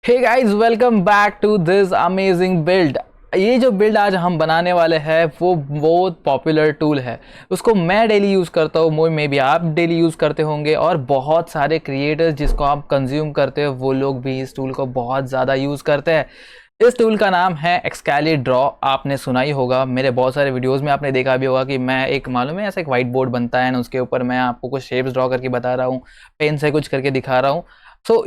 Hey guys, welcome back to this amazing build. ये जो build आज हम बनाने वाले हैं वो बहुत पॉपुलर टूल है। उसको मैं डेली यूज़ करता हूँ, मे भी आप डेली यूज़ करते होंगे, और बहुत सारे क्रिएटर्स जिसको आप कंज्यूम करते हो वो लोग भी इस टूल को बहुत ज़्यादा यूज़ करते हैं। इस टूल का नाम है एक्सकैली ड्रॉ। आपने सुना ही होगा, मेरे बहुत सारे वीडियोस में आपने देखा भी होगा कि मैं एक मालूम है ऐसा एक वाइट बोर्ड बनता है ना, उसके ऊपर मैं आपको कुछ शेप्स ड्रॉ करके बता रहा हूँ, पेन से कुछ करके दिखा रहा हूँ।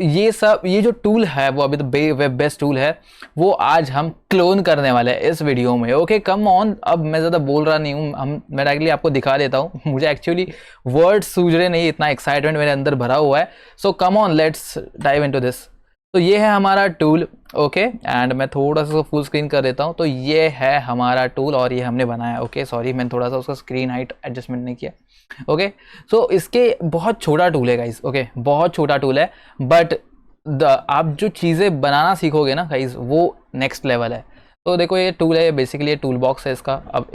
ये जो टूल है वो अभी तो वेब बेस्ट टूल है, वो आज हम क्लोन करने वाले हैं इस वीडियो में। ओके, कम ऑन, अब मैं ज़्यादा बोल रहा नहीं हूँ, मैं डायरेक्टली आपको दिखा देता हूँ। मुझे एक्चुअली वर्ड सूझ रहे नहीं, इतना एक्साइटमेंट मेरे अंदर भरा हुआ है। So come on, let's dive into this. तो ये है हमारा टूल। ओके, एंड मैं थोड़ा सा फुल स्क्रीन कर देता हूँ। तो ये है हमारा टूल और ये हमने बनाया। ओके सॉरी, मैंने थोड़ा सा उसका स्क्रीन हाइट एडजस्टमेंट नहीं किया। ओके, सो इसके बहुत छोटा टूल है गाइस। ओके, बहुत छोटा टूल है, बट आप जो चीज़ें बनाना सीखोगे ना गाइस, वो नेक्स्ट लेवल है। तो देखो, ये टूल है, बेसिकली ये टूल बॉक्स है इसका। अब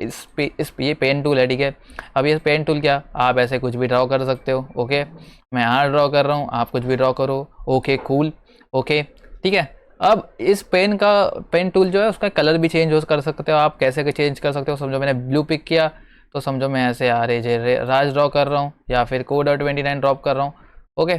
ये पेन टूल है, ठीक है। अब ये पेन टूल क्या, आप ऐसे कुछ भी ड्रॉ कर सकते हो। ओके, मैं यहाँ ड्रॉ कर रहा हूँ, आप कुछ भी ड्रॉ करो। ओके कूल, ओके ठीक है। अब इस पेन टूल जो है उसका कलर भी चेंज हो कर सकते हो आप। कैसे चेंज कर सकते हो, समझो मैंने ब्लू पिक किया तो समझो मैं ऐसे राज ड्रॉ कर रहा हूँ, या फिर कोड29 ड्रॉप कर रहा हूँ। ओके,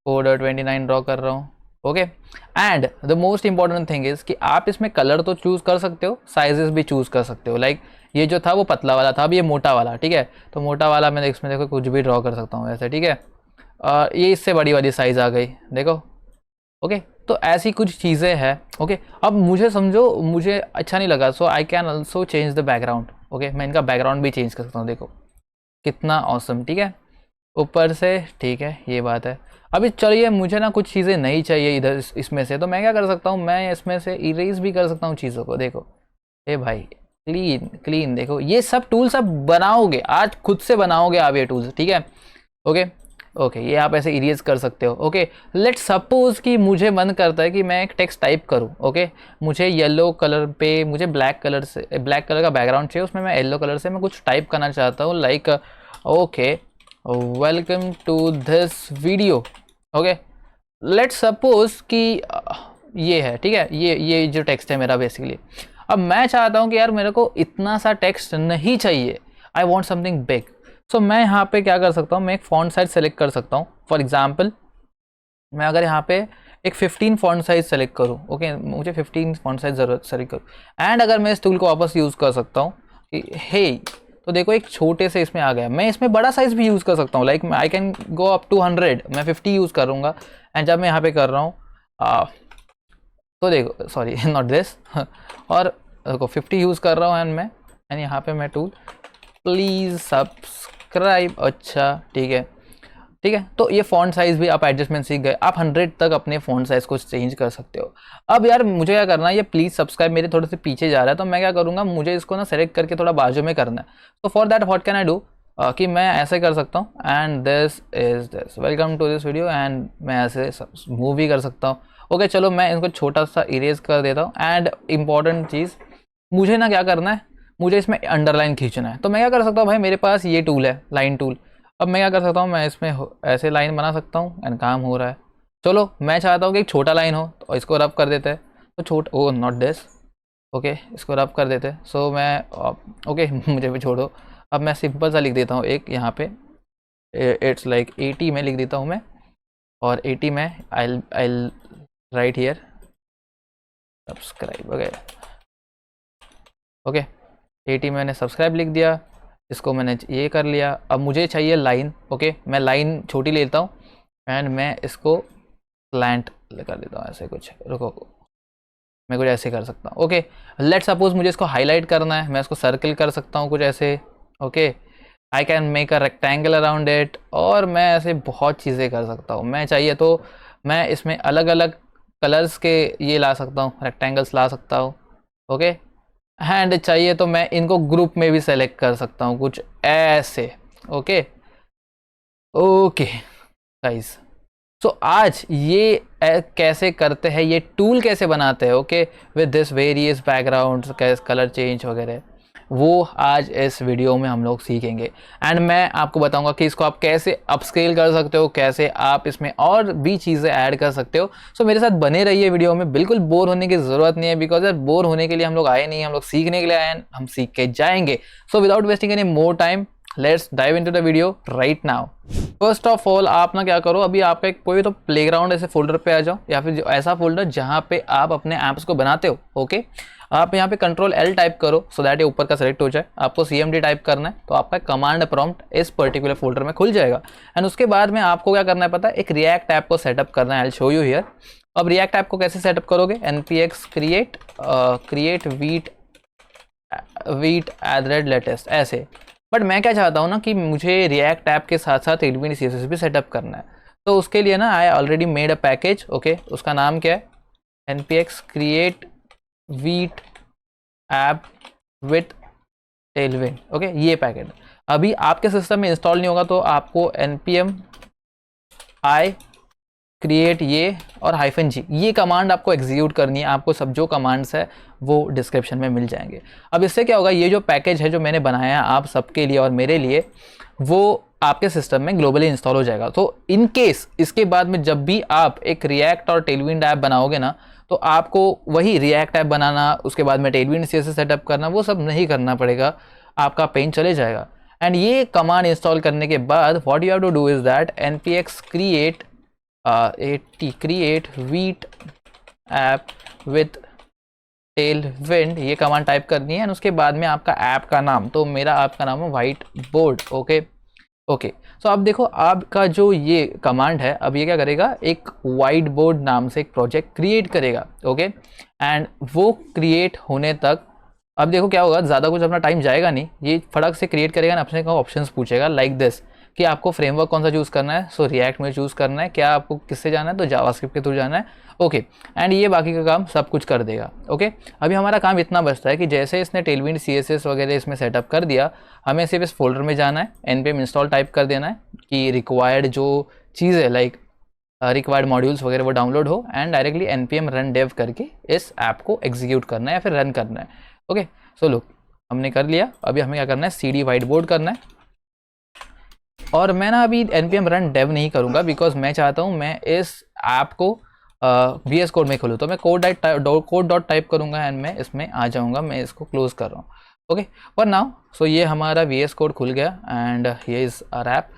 कोड29 ड्रॉ कर रहा हूँ। Okay, and the most important thing is कि आप इसमें कलर तो चूज़ कर सकते हो, साइजेस भी चूज़ कर सकते हो। लाइक ये जो था वो पतला वाला था, अब ये मोटा वाला, ठीक है। तो मोटा वाला मैं इसमें देखो कुछ भी ड्रॉ कर सकता हूँ ऐसे, ठीक है। और ये इससे बड़ी वाली साइज़ आ गई, देखो। ओके, तो ऐसी कुछ चीज़ें हैं। ओके, अब मुझे समझो, मुझे अच्छा नहीं लगा, so I can also change the background. Okay, मैं इनका बैकग्राउंड भी चेंज कर सकता हूँ, देखो कितना ऑसम, ठीक है, ऊपर से, ठीक है, ये बात है। अभी चलिए, मुझे ना कुछ चीज़ें नहीं चाहिए इधर इसमें से, तो मैं क्या कर सकता हूँ, मैं इसमें से इरेज भी कर सकता हूँ चीज़ों को। देखो ए भाई, क्लीन क्लीन, देखो ये सब टूल्स आप बनाओगे, आज खुद से बनाओगे आप ये टूल्स, ठीक है। ओके ओके, ये आप ऐसे इरेज कर सकते हो। ओके, लेट सपोज कि मुझे मन करता है कि मैं एक टेक्स्ट टाइप करूं। ओके, मुझे येलो कलर पे, मुझे ब्लैक कलर का बैकग्राउंड चाहिए, उसमें मैं येलो कलर से मैं कुछ टाइप करना चाहता हूँ, like okay, welcome to this video. Okay, let suppose कि ये है, ठीक है, ये जो टेक्स्ट है मेरा बेसिकली। अब मैं चाहता हूँ कि यार मेरे को इतना सा टेक्स्ट नहीं चाहिए, आई वॉन्ट समथिंग बिग। सो मैं यहाँ पे क्या कर सकता हूँ, मैं एक फॉन्ट साइज सेलेक्ट कर सकता हूँ। फॉर एग्जाम्पल, मैं अगर यहाँ पे एक 15 फॉन्ट साइज सेलेक्ट करूँ, ओके, मुझे 15 फॉन्ट साइज जरूरत सेलेक्ट करूँ, एंड अगर मैं इस टूल को वापस यूज़ कर सकता हूँ कि हे, तो देखो एक छोटे से इसमें आ गया। मैं इसमें बड़ा साइज भी यूज़ कर सकता हूँ, like I can go up to 100, मैं 50 यूज़ करूँगा। एंड जब मैं यहाँ पे कर रहा हूँ तो देखो, सॉरी नॉट दिस और देखो 50 यूज़ कर रहा हूँ, एंड यहाँ पे मैं टूल प्लीज़ सब्सक्राइब, अच्छा ठीक है, ठीक है। तो ये फॉन्ट साइज़ भी आप एडजस्टमेंट सीख गए, आप 100 तक अपने फॉन्ट साइज़ को चेंज कर सकते हो। अब यार मुझे क्या करना है, ये प्लीज़ सब्सक्राइब मेरे थोड़े से पीछे जा रहा है, तो मैं क्या करूँगा, मुझे इसको ना सेलेक्ट करके थोड़ा बाजू में करना है। तो for that what can I do, कि मैं ऐसे कर सकता हूँ, and this is this, welcome to this video, and मैं ऐसे मूव भी कर सकता हूँ। ओके चलो, मैं इनको छोटा सा इरेज कर देता हूँ। एंड इम्पॉर्टेंट चीज़, मुझे ना क्या करना है, मुझे इसमें अंडरलाइन खींचना है। तो मैं क्या कर सकता हूँ भाई, मेरे पास ये टूल है, लाइन टूल। अब मैं क्या कर सकता हूँ, मैं इसमें ऐसे लाइन बना सकता हूँ, एंड काम हो रहा है। चलो, मैं चाहता हूँ कि एक छोटा लाइन हो, तो इसको रब कर देते हैं। तो छोटा, ओ नॉट दिस, ओके, इसको रब कर देते हैं। सो मैं ओके मुझे भी छोड़ो। अब मैं सिंपल सा लिख देता हूँ एक यहाँ पे, इट्स लाइक 80 में लिख देता हूँ मैं, और 80 में आई राइट हियर सब्सक्राइब वगैरह। ओके, 80 मैंने सब्सक्राइब लिख दिया, इसको मैंने ये कर लिया। अब मुझे चाहिए लाइन। ओके, मैं लाइन छोटी लेता हूँ, एंड मैं इसको स्लैंट कर देता हूँ ऐसे कुछ, रुको, मैं कुछ ऐसे कर सकता हूँ। ओके, लेट सपोज मुझे इसको हाईलाइट करना है, मैं इसको सर्कल कर सकता हूँ कुछ ऐसे। Okay, I can make a rectangle around it, और मैं ऐसे बहुत चीज़ें कर सकता हूँ। मैं चाहिए तो मैं इसमें अलग अलग कलर्स के ये ला सकता हूँ, रेक्टेंगल्स ला सकता हूँ। ओके, हैंड चाहिए तो मैं इनको ग्रुप में भी सेलेक्ट कर सकता हूँ कुछ ऐसे। ओके ओके गाइस, सो आज ये कैसे करते हैं, ये टूल कैसे बनाते हैं, okay, with this various backgrounds, कैसे कलर चेंज वगैरह, वो आज इस वीडियो में हम लोग सीखेंगे। एंड मैं आपको बताऊंगा कि इसको आप कैसे अपस्केल कर सकते हो, कैसे आप इसमें और भी चीज़ें ऐड कर सकते हो। सो मेरे साथ बने रहिए वीडियो में, बिल्कुल बोर होने की ज़रूरत नहीं है, बिकॉज यार बोर होने के लिए हम लोग आए नहीं, हम लोग सीखने के लिए आए हैं, हम सीख के जाएंगे। So without wasting any more time, let's dive into the video right now. First of all आप ना क्या करो, अभी आपका एक कोई तो प्लेग्राउंड ऐसे फोल्डर पे आ जाओ, या फिर ऐसा फोल्डर जहाँ पे आप अपने ऐप्स को बनाते हो। ओके, आप यहाँ पे कंट्रोल L टाइप करो सो दैट ये ऊपर का सेलेक्ट हो जाए। आपको CMD टाइप करना है तो आपका कमांड प्रॉम्प्ट इस पर्टिकुलर फोल्डर में खुल जाएगा। एंड उसके बाद में आपको क्या करना है पता है, एक रिएक्ट ऐप को सेटअप करना है। I will show you here. अब रिएक्ट ऐप को कैसे सेटअप करोगे, npx create वीट @latest ऐसे। बट मैं क्या चाहता हूँ ना कि मुझे रिएक्ट ऐप के साथ साथ Tailwind CSS भी सेटअप करना है। तो उसके लिए ना I already made a package. Okay, उसका नाम क्या है, npx create Vite app with Tailwind। Okay, ये पैकेट अभी आपके सिस्टम में इंस्टॉल नहीं होगा, तो आपको npm i क्रिएट ये और -g ये कमांड आपको एग्जीक्यूट करनी है। आपको सब जो कमांड्स है वो डिस्क्रिप्शन में मिल जाएंगे। अब इससे क्या होगा, ये जो पैकेज है जो मैंने बनाया है आप सबके लिए और मेरे लिए, वो आपके सिस्टम में ग्लोबली इंस्टॉल हो जाएगा। तो इन केस इसके बाद में जब भी आप एक रिएक्ट और Tailwind ऐप बनाओगे ना, तो आपको वही रिएक्ट ऐप बनाना, उसके बाद में Tailwind CSS सेटअप करना, वो सब नहीं करना पड़ेगा, आपका पेन चले जाएगा। एंड ये कमांड इंस्टॉल करने के बाद what you have to do is that npx create Vite app with Tailwind, ये कमांड टाइप करनी है। और उसके बाद में आपका ऐप का नाम, तो मेरा ऐप का नाम है व्हाइट बोर्ड। ओके, सो अब देखो आपका जो ये कमांड है, अब ये क्या करेगा, एक व्हाइट बोर्ड नाम से एक प्रोजेक्ट क्रिएट करेगा। ओके, एंड वो क्रिएट होने तक अब देखो क्या होगा, ज़्यादा कुछ अपना टाइम जाएगा नहीं, ये फटक से क्रिएट करेगा ना, अपने का ऑप्शंस पूछेगा लाइक दिस कि आपको फ्रेमवर्क कौन सा चूज़ करना है। सो रिएक्ट में चूज़ करना है, क्या आपको किससे जाना है, तो जावास्क्रिप्ट के थ्रू जाना है। ओके, एंड ये बाकी का काम सब कुछ कर देगा। ओके, अभी हमारा काम इतना बचता है कि जैसे इसने Tailwind CSS वगैरह इसमें सेटअप कर दिया, हमें सिर्फ इस फोल्डर में जाना है, npm इंस्टॉल टाइप कर देना है कि रिक्वायर्ड जो चीज़ है लाइक रिक्वायर्ड मॉड्यूल्स वगैरह वो डाउनलोड हो, and directly npm run dev करके इस ऐप को एग्जीक्यूट करना है या फिर रन करना है। ओके, सो लुक हमने कर लिया। अभी हमें क्या करना है, cd व्हाइट बोर्ड करना है। और मैं ना अभी npm रन dev नहीं करूँगा, बिकॉज मैं चाहता हूँ मैं इस ऐप को VS कोड में खोलूँ। तो मैं कोड डॉट टाइप करूँगा एंड मैं इसमें आ जाऊँगा। मैं इसको क्लोज कर रहा हूँ। ओके, पर नाउ सो ये हमारा VS कोड खुल गया एंड ये इज़ आवर ऐप।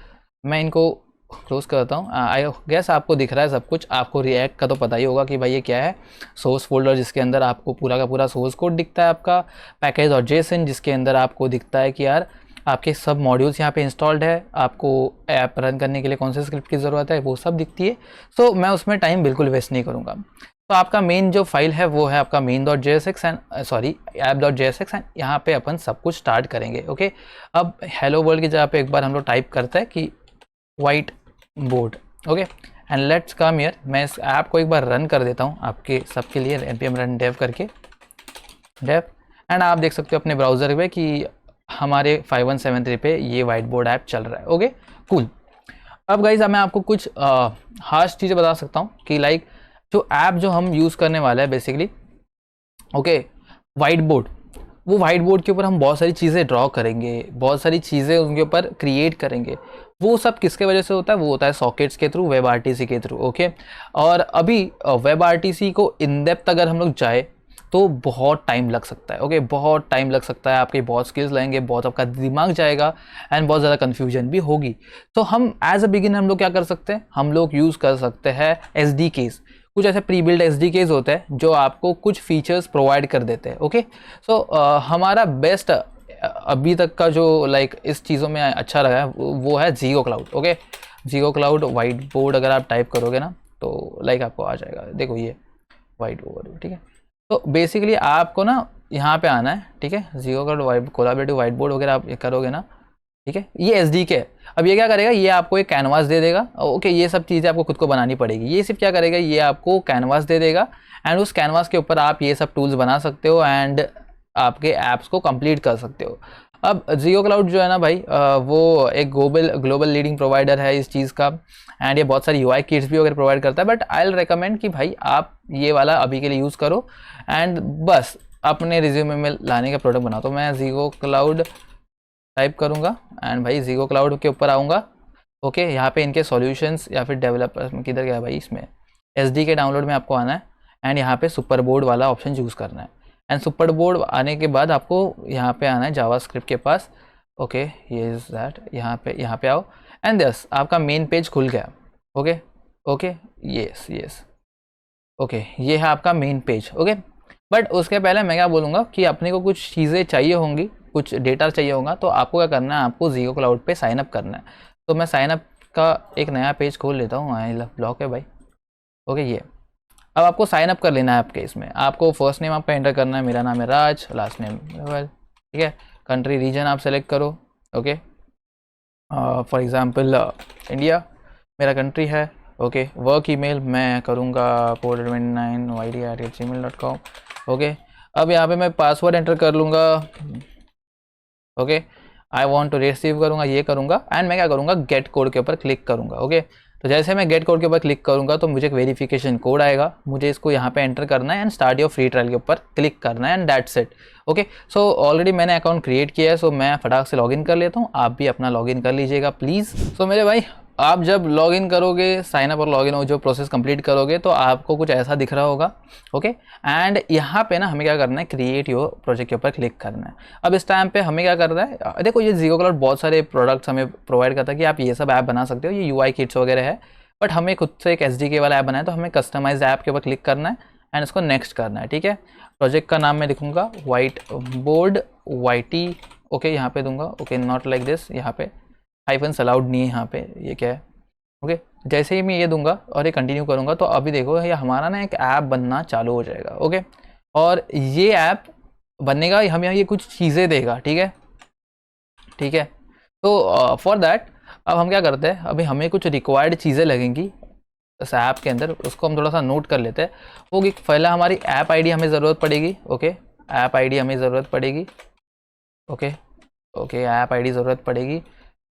मैं इनको क्लोज करता हूँ। आई गेस आपको दिख रहा है सब कुछ। आपको रिएक्ट का तो पता ही होगा कि भाई ये क्या है, सोर्स फोल्डर जिसके अंदर आपको पूरा का पूरा सोर्स कोड दिखता है, आपका पैकेज और JSON जिसके अंदर आपको दिखता है कि यार आपके सब मॉड्यूल्स यहाँ पे इंस्टॉल्ड है, आपको ऐप रन करने के लिए कौन से स्क्रिप्ट की ज़रूरत है वो सब दिखती है। सो मैं उसमें टाइम बिल्कुल वेस्ट नहीं करूँगा। तो आपका मेन जो फाइल है वो है आपका main.jsx एंड app.jsx एंड यहाँ पे अपन सब कुछ स्टार्ट करेंगे। ओके, अब हेलो वर्ल्ड की जगह पे एक बार हम लोग टाइप करते हैं कि white board. Okay, and let's come here. मैं इस ऐप को एक बार रन कर देता हूँ आपके सबके लिए, npm रन dev करके dev, एंड आप देख सकते हो अपने ब्राउज़र पे कि हमारे 5173 पे ये व्हाइट बोर्ड ऐप चल रहा है। Okay, cool. अब गाइज मैं आपको कुछ खास चीज़ें बता सकता हूँ कि लाइक जो ऐप जो हम यूज़ करने वाले हैं बेसिकली, ओके, व्हाइट बोर्ड, वो व्हाइट बोर्ड के ऊपर हम बहुत सारी चीज़ें ड्रॉ करेंगे, बहुत सारी चीज़ें उनके ऊपर क्रिएट करेंगे। वो सब किसके वजह से होता है, वो होता है सॉकेट्स के थ्रू, WebRTC के थ्रू। ओके, और अभी WebRTC को इन डेप्थ अगर हम लोग जाए तो बहुत टाइम लग सकता है। ओके, बहुत टाइम लग सकता है, आपके बहुत स्किल्स लगेंगे, बहुत आपका दिमाग जाएगा एंड बहुत ज़्यादा कन्फ्यूजन भी होगी। तो हम एज अ बिगिनर हम लोग क्या कर सकते हैं, हम लोग यूज़ कर सकते हैं SDKs। कुछ ऐसे प्री बिल्ड SDKs होते हैं जो आपको कुछ फीचर्स प्रोवाइड कर देते हैं। ओके, सो हमारा बेस्ट अभी तक का जो लाइक इस चीज़ों में अच्छा लगा है वो है जियो क्लाउड। ओके, जियो क्लाउड व्हाइट बोर्ड अगर आप टाइप करोगे ना तो लाइक आपको आ जाएगा, देखो ये व्हाइट बोर्ड। ठीक है, तो बेसिकली आपको ना यहाँ पे आना है। ठीक है, Jio cloud white collaborative whiteboard वगैरह आप करोगे ना, ठीक है, ये SDK है। अब ये क्या करेगा, ये आपको एक कैनवास दे देगा। ओके, ये सब चीज़ें आपको खुद को बनानी पड़ेगी। ये सिर्फ क्या करेगा, ये आपको कैनवास दे देगा एंड उस कैनवास के ऊपर आप ये सब टूल्स बना सकते हो एंड आपके ऐप्स को कंप्लीट कर सकते हो। अब जियो क्लाउड जो है ना भाई, वो एक ग्लोबल लीडिंग प्रोवाइडर है इस चीज़ का एंड ये बहुत सारी UI किट्स भी वगैरह प्रोवाइड करता है। बट आई विल रिकमेंड कि भाई आप ये वाला अभी के लिए यूज़ करो एंड बस अपने रिज्यूमे में लाने का प्रोडक्ट बनाओ। तो मैं जीगो क्लाउड टाइप करूँगा एंड भाई जीगो क्लाउड के ऊपर आऊँगा। ओके, यहाँ पे इनके सॉल्यूशंस या फिर डेवलपर किधर गया भाई, इसमें एसडी के डाउनलोड में आपको आना है एंड यहाँ पे सुपर बोर्ड वाला ऑप्शन चूज़ करना है। एंड सुपर बोर्ड आने के बाद आपको यहाँ पे आना है जावास्क्रिप्ट के पास। ओके, ये इज दैट, यहाँ पे आओ एंड यस आपका मेन पेज खुल गया। Okay okay, yes yes, okay ये है आपका मेन पेज। ओके, बट उसके पहले मैं क्या बोलूँगा कि अपने को कुछ चीज़ें चाहिए होंगी, कुछ डेटा चाहिए होगा, तो आपको क्या करना है, आपको जीगो क्लाउड पे साइन अप करना है। तो मैं साइन अप का एक नया पेज खोल लेता हूँ, आई ब्लॉक है भाई। ओके, ये अब आपको साइन अप कर लेना है। आपके इसमें आपको फर्स्ट नेम आपका एंटर करना है, मेरा नाम है राज, लास्ट नेम वेल, ठीक है। कंट्री रीजन आप सेलेक्ट करो। ओके, फॉर एग्जांपल इंडिया मेरा कंट्री है। ओके, वर्क ईमेल मैं करूँगा porter29yd@gmail.com। ओके, अब यहाँ पे मैं पासवर्ड एंटर कर लूँगा। Okay, I want to receive करूँगा, ये करूँगा एंड मैं क्या करूँगा, गेट कोड के ऊपर क्लिक करूँगा। ओके, तो जैसे मैं गेट कोड के ऊपर क्लिक करूँगा तो मुझे एक वेरिफिकेशन कोड आएगा, मुझे इसको यहाँ पे एंटर करना है and start your free trial के ऊपर क्लिक करना है and that's it. Okay, so already मैंने अकाउंट क्रिएट किया है, सो मैं फटाक से लॉगिन कर लेता हूँ, आप भी अपना लॉगिन कर लीजिएगा प्लीज़। सो मेरे भाई, आप जब लॉगिन करोगे, साइन अप और लॉगिन हो जो प्रोसेस कंप्लीट करोगे तो आपको कुछ ऐसा दिख रहा होगा। ओके, एंड यहाँ पे ना हमें क्या करना है, क्रिएट योर प्रोजेक्ट के ऊपर क्लिक करना है। अब इस टाइम पे हमें क्या करना है, देखो ये जीगो क्लाउड बहुत सारे प्रोडक्ट्स हमें प्रोवाइड करता है कि आप ये सब ऐप बना सकते हो, ये यूआई किट्स वगैरह है, बट हमें खुद से एक एसडीके वाला ऐप बनाना है, तो हमें कस्टमाइज ऐप के ऊपर क्लिक करना है एंड इसको नेक्स्ट करना है। ठीक है, प्रोजेक्ट का नाम मैं लिखूंगा वाइट बोर्ड YT। ओके, यहाँ पे दूंगा ओके, नॉट लाइक दिस, यहाँ पे हाइफन्स अलाउड नहीं है, यहाँ पे ये क्या है। ओके, जैसे ही मैं ये दूंगा और ये कंटिन्यू करूंगा तो अभी देखो ये हमारा ना एक ऐप बनना चालू हो जाएगा। ओके, और ये ऐप बनेगा, हमें ये कुछ चीज़ें देगा। ठीक है, ठीक है, तो फॉर दैट अब हम क्या करते हैं, अभी हमें कुछ रिक्वायर्ड चीज़ें लगेंगी इस ऐप के अंदर, उसको हम थोड़ा सा नोट कर लेते हैं। वो कि पहला हमारी ऐप आईडी हमें ज़रूरत पड़ेगी। ओके, ऐप आईडी हमें ज़रूरत पड़ेगी। ओके ओके, ऐप आईडी ज़रूरत पड़ेगी।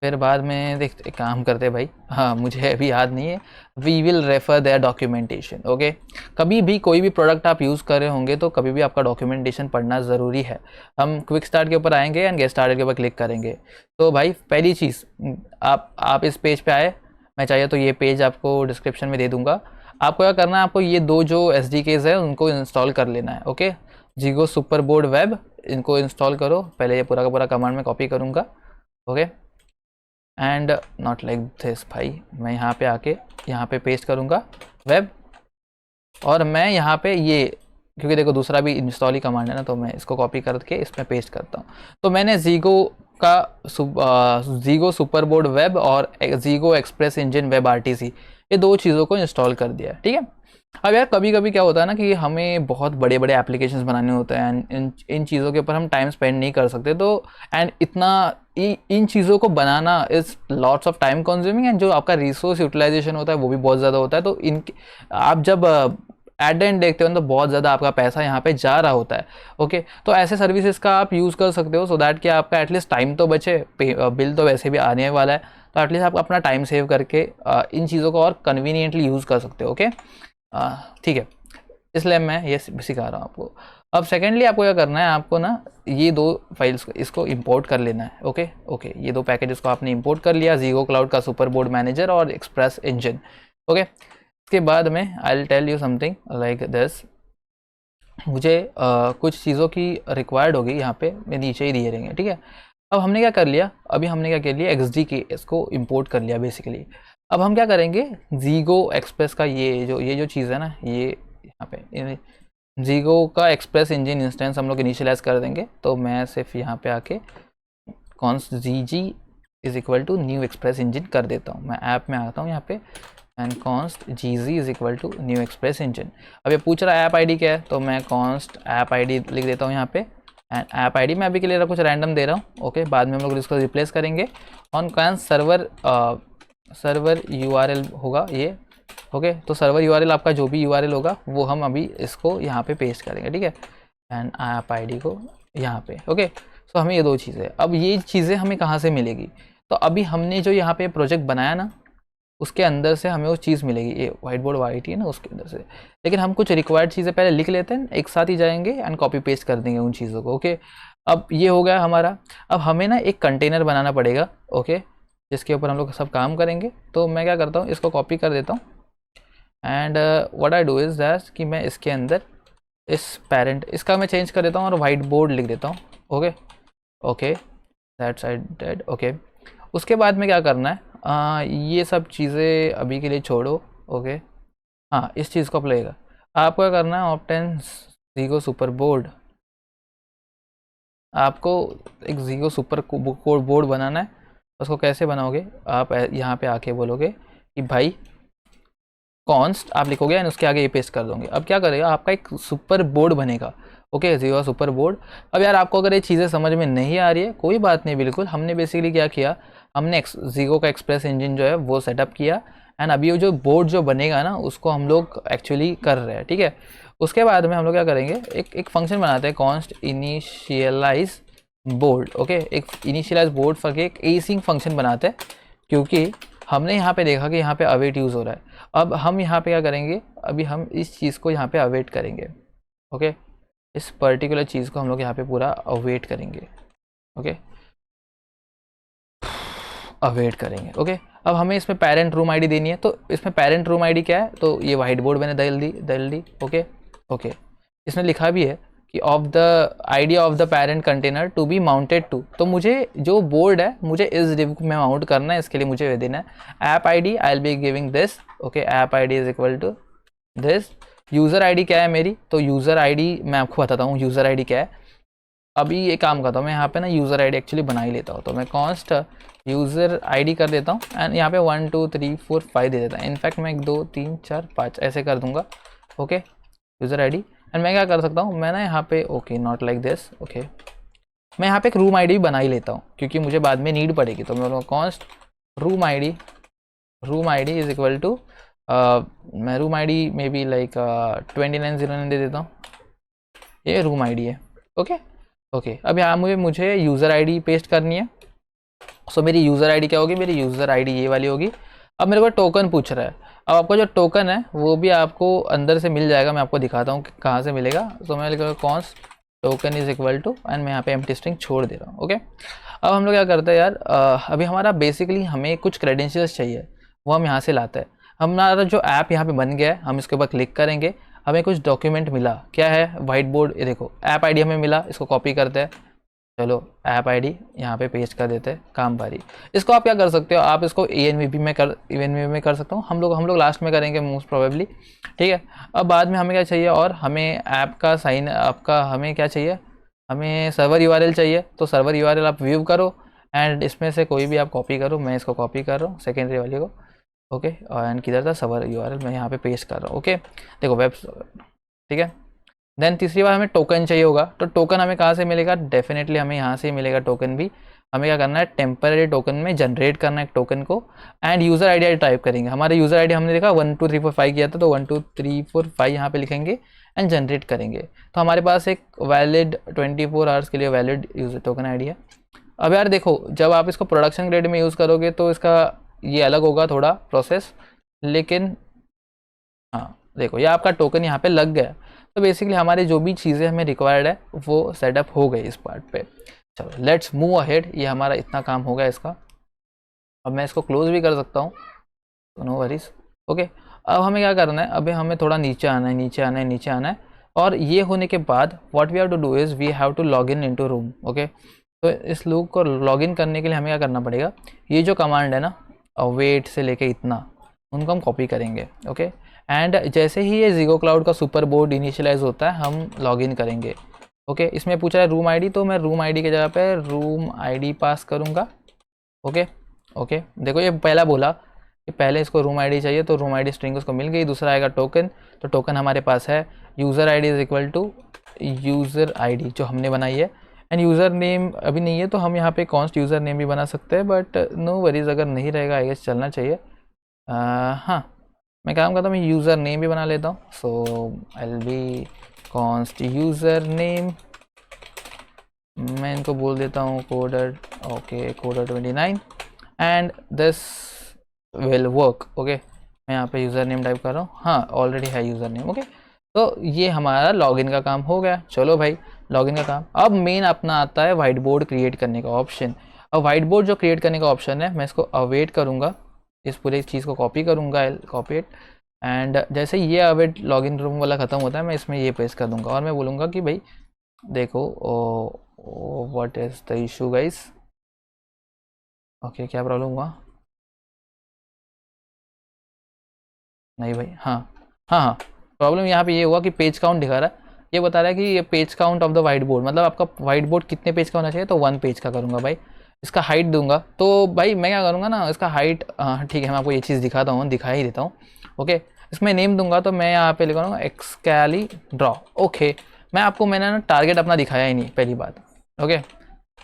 फिर बाद में देखते काम करते भाई, हाँ मुझे अभी याद नहीं है, we will refer their documentation. Okay, कभी भी कोई भी प्रोडक्ट आप यूज़ कर रहे होंगे तो कभी भी आपका डॉक्यूमेंटेशन पढ़ना ज़रूरी है। हम क्विक स्टार्ट के ऊपर आएंगे एंड गेट स्टार्टेड के ऊपर क्लिक करेंगे। तो भाई पहली चीज़, आप इस पेज पे आए, मैं चाहिए तो ये पेज आपको डिस्क्रिप्शन में दे दूंगा। आपको क्या करना है, आपको ये दो जो SDKs है उनको इंस्टॉल कर लेना है। Okay, Zego super board web, इनको इंस्टॉल करो। पहले ये पूरा का पूरा कमांड में कॉपी करूँगा। Okay, and not like this भाई, मैं यहाँ पे आके यहाँ पे पेस्ट करूँगा वेब, और मैं यहाँ पे ये, क्योंकि देखो दूसरा भी इंस्टॉल ही कमांड है ना, तो मैं इसको कॉपी करके इसमें पेस्ट करता हूँ। तो मैंने जीगो सुपर बोर्ड वेब और जीगो एक्सप्रेस इंजन वेब RTC, ये दो चीज़ों को इंस्टॉल कर दिया है। ठीक है, अब यार कभी कभी क्या होता है ना कि हमें बहुत बड़े बड़े एप्लीकेशंस बनाने होते हैं एंड इन चीज़ों के ऊपर हम टाइम स्पेंड नहीं कर सकते, तो एंड इन चीज़ों को बनाना is lots of time consuming, and जो आपका रिसोर्स यूटिलाइजेशन होता है वो भी बहुत ज़्यादा होता है। तो आप जब एट द एंड देखते हो तो बहुत ज़्यादा आपका पैसा यहाँ पे जा रहा होता है। ओके, तो ऐसे सर्विसेज का आप यूज़ कर सकते हो, सो दैट कि आपका एटलीस्ट टाइम तो बचे, बिल तो वैसे भी आने वाला है, तो एटलीस्ट आप अपना टाइम सेव करके इन चीज़ों को और कन्वीनियंटली यूज़ कर सकते हो। ओके, ठीक है, इसलिए मैं ये सिखा रहा हूँ आपको। अब सेकेंडली आपको क्या करना है, आपको ना ये दो फाइल्स इसको इंपोर्ट कर लेना है। ओके ओके, ये दो पैकेजेस को आपने इंपोर्ट कर लिया, जीगो क्लाउड का सुपर बोर्ड मैनेजर और एक्सप्रेस इंजन। ओके, इसके बाद में I will tell you something like this, मुझे कुछ चीज़ों की रिक्वायर्ड होगी, यहाँ पे मैं नीचे ही दिए रहेंगे। ठीक है, अब हमने क्या कर लिया, अभी हमने क्या कर लिया, XDK इसको इंपोर्ट कर लिया बेसिकली। अब हम क्या करेंगे, जीगो एक्सप्रेस का ये जो चीज़ है ना, ये यहाँ पे जीगो का एक्सप्रेस इंजन इंस्टेंस हम लोग इनिशियलाइज कर देंगे। तो मैं सिर्फ यहाँ पे आके const GG is equal to new express engine कर देता हूँ। मैं ऐप में आता हूँ यहाँ पे and const GG is equal to new express engine. अब ये पूछ रहा है ऐप आईडी क्या है, तो मैं कॉन्स्ट ऐप आईडी लिख देता हूँ यहाँ पे, एंड ऐप आईडी मैं अभी के लिए कुछ रैंडम दे रहा हूँ। ओके, बाद में हम लोग इसको रिप्लेस करेंगे ऑन कॉन्स सर्वर URL होगा ये। ओके, तो सर्वर URL आपका जो भी URL होगा वो हम अभी इसको यहाँ पे पेस्ट करेंगे। ठीक है, एंड ऐप आईडी को यहाँ पे। ओके, सो हमें ये दो चीज़ें, अब ये चीज़ें हमें कहाँ से मिलेगी, तो अभी हमने जो यहाँ पे प्रोजेक्ट बनाया ना, उसके अंदर से हमें वो चीज़ मिलेगी, ये वाइट बोर्ड वाइट ही है ना उसके अंदर से। लेकिन हम कुछ रिक्वायर्ड चीज़ें पहले लिख लेते हैं, एक साथ ही जाएंगे एंड कॉपी पेस्ट कर देंगे उन चीज़ों को। ओके, अब ये हो गया हमारा। अब हमें ना एक कंटेनर बनाना पड़ेगा, ओके, जिसके ऊपर हम लोग सब काम करेंगे। तो मैं क्या करता हूँ, इसको कॉपी कर देता हूँ and what I do is that कि मैं इसके अंदर इस पेरेंट इसका मैं चेंज कर देता हूँ और वाइट बोर्ड लिख देता हूँ। Okay okay, that's I did. Okay, उसके बाद में क्या करना है, ये सब चीज़ें अभी के लिए छोड़ो। ओके, हाँ, इस चीज़ को अप्लाई कर, आपको क्या करना है, ऑप्टेन जीगो सुपर बोर्ड, आपको एक जीगो सुपर बोर्ड बनाना है। उसको कैसे बनाओगे, आप यहाँ पे आके बोलोगे कि भाई कॉन्स्ट आप लिखोगे एंड उसके आगे ये पेस्ट कर दोगे। अब क्या करेगा, आपका एक सुपर बोर्ड बनेगा। Okay, zero super board. अब यार आपको अगर ये चीज़ें समझ में नहीं आ रही है, कोई बात नहीं, बिल्कुल हमने बेसिकली क्या किया, हमने जीगो का एक्सप्रेस इंजन जो है वो सेटअप किया एंड अभी वो जो बोर्ड जो बनेगा ना उसको हम लोग एक्चुअली कर रहे हैं। ठीक है, उसके बाद में हम लोग क्या करेंगे, एक फंक्शन बनाते हैं, कॉन्स्ट इनिशियलाइज बोर्ड। ओके, एक इनिशियलाइज बोर्ड करके एक एसिंग फंक्शन बनाते हैं, क्योंकि हमने यहाँ पे देखा कि यहाँ पे अवेट यूज़ हो रहा है। अब हम यहाँ पे क्या करेंगे, अभी हम इस चीज़ को यहाँ पे अवेट करेंगे। ओके, इस पर्टिकुलर चीज़ को हम लोग यहाँ पे पूरा अवेट करेंगे। ओके, अवेट करेंगे। ओके, अब हमें इसमें पेरेंट रूम आईडी देनी है, तो इसमें पेरेंट रूम आईडी क्या है, तो ये वाइट बोर्ड मैंने दल दी। ओके ओके, इसमें लिखा भी है कि of the ID of the parent container to be mounted to, तो मुझे जो बोर्ड है मुझे इस डिव में माउंट करना है, इसके लिए मुझे ये देना है app ID, I will be giving this. Okay, app ID is equal to this. User ID क्या है मेरी, तो यूज़र आईडी मैं आपको बताता हूँ यूज़र आईडी क्या है। अभी ये काम करता हूँ मैं, यहाँ पे ना यूज़र आईडी एक्चुअली बना ही लेता हूँ, तो मैं कॉन्स्ट यूज़र आईडी कर देता हूँ एंड यहाँ पे 1 2 3 4 5 दे देता हूँ। इनफैक्ट मैं 1 2 3 4 5 ऐसे कर दूंगा। ओके, यूज़र आईडी एंड मैं क्या कर सकता हूँ, मैं ना यहाँ पे okay not like this. Okay, मैं यहाँ पे एक रूम आईडी भी बना ही लेता हूँ क्योंकि मुझे बाद में नीड पड़ेगी। तो मैं const room ID is equal to, मैं रूम आईडी में भी लाइक 2909 दे देता हूँ, ये रूम आईडी है। ओके ओके, अब यहाँ मुझे यूज़र आईडी पेस्ट करनी है। सो मेरी यूज़र आईडी क्या होगी, मेरी यूज़र आईडी ये वाली होगी। अब मेरे को टोकन पूछ रहा है, अब आपको जो टोकन है वो भी आपको अंदर से मिल जाएगा, मैं आपको दिखाता हूँ कि कहाँ से मिलेगा। तो मैं लिखूँगा const token is equal to and मैं यहाँ पे एम्प्टी स्ट्रिंग छोड़ दे रहा हूँ। ओके, अब हम लोग क्या करते हैं यार, अभी हमारा बेसिकली हमें कुछ क्रेडेंशियल्स चाहिए, वो हम यहाँ से लाते हैं। हमारा जो ऐप यहाँ पे बन गया है, हम इसके ऊपर क्लिक करेंगे, हमें कुछ डॉक्यूमेंट मिला, क्या है, वाइट बोर्ड। ये देखो ऐप आईडी हमें मिला, इसको कॉपी करते हैं, चलो ऐप आईडी यहाँ पे पेस्ट कर देते हैं, काम पारी। इसको आप क्या कर सकते हो, आप इसको ENVB में कर सकते हो, हम लोग लास्ट में करेंगे मोस्ट प्रोबेबली। ठीक है, अब बाद में हमें क्या चाहिए, और हमें ऐप का साइन आपका हमें क्या चाहिए, हमें सर्वर URL चाहिए। तो सर्वर URL आप व्यू करो एंड इसमें से कोई भी आप कॉपी करो, मैं इसको कॉपी कर रहा हूँ सेकेंडरी वाले को। ओके, एंड किधर था सर्वर URL, मैं यहाँ पे पेस्ट कर रहा हूँ। ओके, देखो वेब, ठीक है। देन तीसरी बार हमें टोकन चाहिए होगा, तो टोकन हमें कहाँ से मिलेगा, डेफिनेटली हमें यहाँ से ही मिलेगा टोकन भी। हमें क्या करना है, टेम्पररी टोकन में जनरेट करना है एक टोकन को एंड यूज़र आईडी टाइप करेंगे। हमारे यूज़र आईडी हमने देखा 1 2 3 4 5 किया था, तो 1 2 3 4 5 यहाँ पे लिखेंगे एंड जनरेट करेंगे। तो हमारे पास एक वैलिड 24 आवर्स के लिए वैलिड यूज़र टोकन आईडी है। अब यार देखो, जब आप इसको प्रोडक्शन ग्रेड में यूज़ करोगे तो इसका ये अलग होगा थोड़ा प्रोसेस, लेकिन हाँ देखो ये आपका टोकन यहाँ पे लग गया। तो बेसिकली हमारी जो भी चीज़ें हमें रिक्वायर्ड है वो सेटअप हो गई इस पार्ट पे। चलो लेट्स मूव अहेड, ये हमारा इतना काम हो गया इसका। अब मैं इसको क्लोज भी कर सकता हूँ, तो नो वरीज। ओके, अब हमें क्या करना है, अभी हमें थोड़ा नीचे आना है, नीचे आना है। और ये होने के बाद what we have to do is we have to log in into room. Okay, तो इस लूप को लॉग इन करने के लिए हमें क्या करना पड़ेगा, ये जो कमांड है ना, वेट से लेके इतना, उनको हम कॉपी करेंगे। ओके, एंड जैसे ही ये जीगो क्लाउड का सुपर बोर्ड इनिशियलाइज होता है हम लॉग इन करेंगे। ओके, इसमें पूछा है रूम आईडी, तो मैं रूम आईडी की जगह पे रूम आईडी पास करूँगा। ओके ओके, देखो ये पहला बोला कि पहले इसको रूम आईडी चाहिए, तो रूम आईडी स्ट्रिंग उसको मिल गई। दूसरा आएगा टोकन, तो टोकन हमारे पास है user ID is equal to user ID जो हमने बनाई है, एंड यूज़र नेम अभी नहीं है तो हम यहाँ पे कॉन्स्ट यूज़र नेम भी बना सकते हैं, बट नो वरीज, अगर नहीं रहेगा आई गेस चलना चाहिए। हाँ, मैं काम करता हूँ, मैं यूज़र नेम भी बना लेता हूँ। So I will be const username, मैं इनको बोल देता हूँ coder. Okay, coder 29 and this will work. Okay, मैं यहाँ पे यूज़र नेम टाइप कर रहा हूँ, हाँ ऑलरेडी है यूज़र नेम। ओके, तो ये हमारा लॉगिन का काम हो गया। चलो भाई, लॉगिन का काम। अब मेन अपना आता है वाइट बोर्ड क्रिएट करने का ऑप्शन। अब वाइट बोर्ड जो क्रिएट करने का ऑप्शन है, मैं इसको अवेट करूँगा, इस पूरे चीज़ को कॉपी करूँगा, कॉपी इट, एंड जैसे ये अवेट लॉगिन रूम वाला ख़त्म होता है, मैं इसमें ये पेस्ट कर दूँगा और मैं बोलूँगा कि भाई देखो what is the issue guys. Okay, क्या प्रॉब्लम हुआ? नहीं भाई, हाँ हाँ हाँ, प्रॉब्लम यहाँ पे ये हुआ कि पेज काउंट दिखा रहा है, ये बता रहा है कि ये page count of the white board, मतलब आपका वाइट बोर्ड कितने पेज का होना चाहिए, तो 1 पेज का करूँगा भाई। इसका हाइट दूंगा, तो भाई मैं क्या करूँगा ना, इसका हाइट, ठीक है मैं आपको ये चीज़ दिखाता हूँ, दिखा ही देता हूँ। ओके, इसमें नेम दूंगा, तो मैं यहाँ पे लिखूँगा एक्सकैली ड्रॉ। ओके, मैंने ना टारगेट अपना दिखाया ही नहीं, पहली बात। ओके,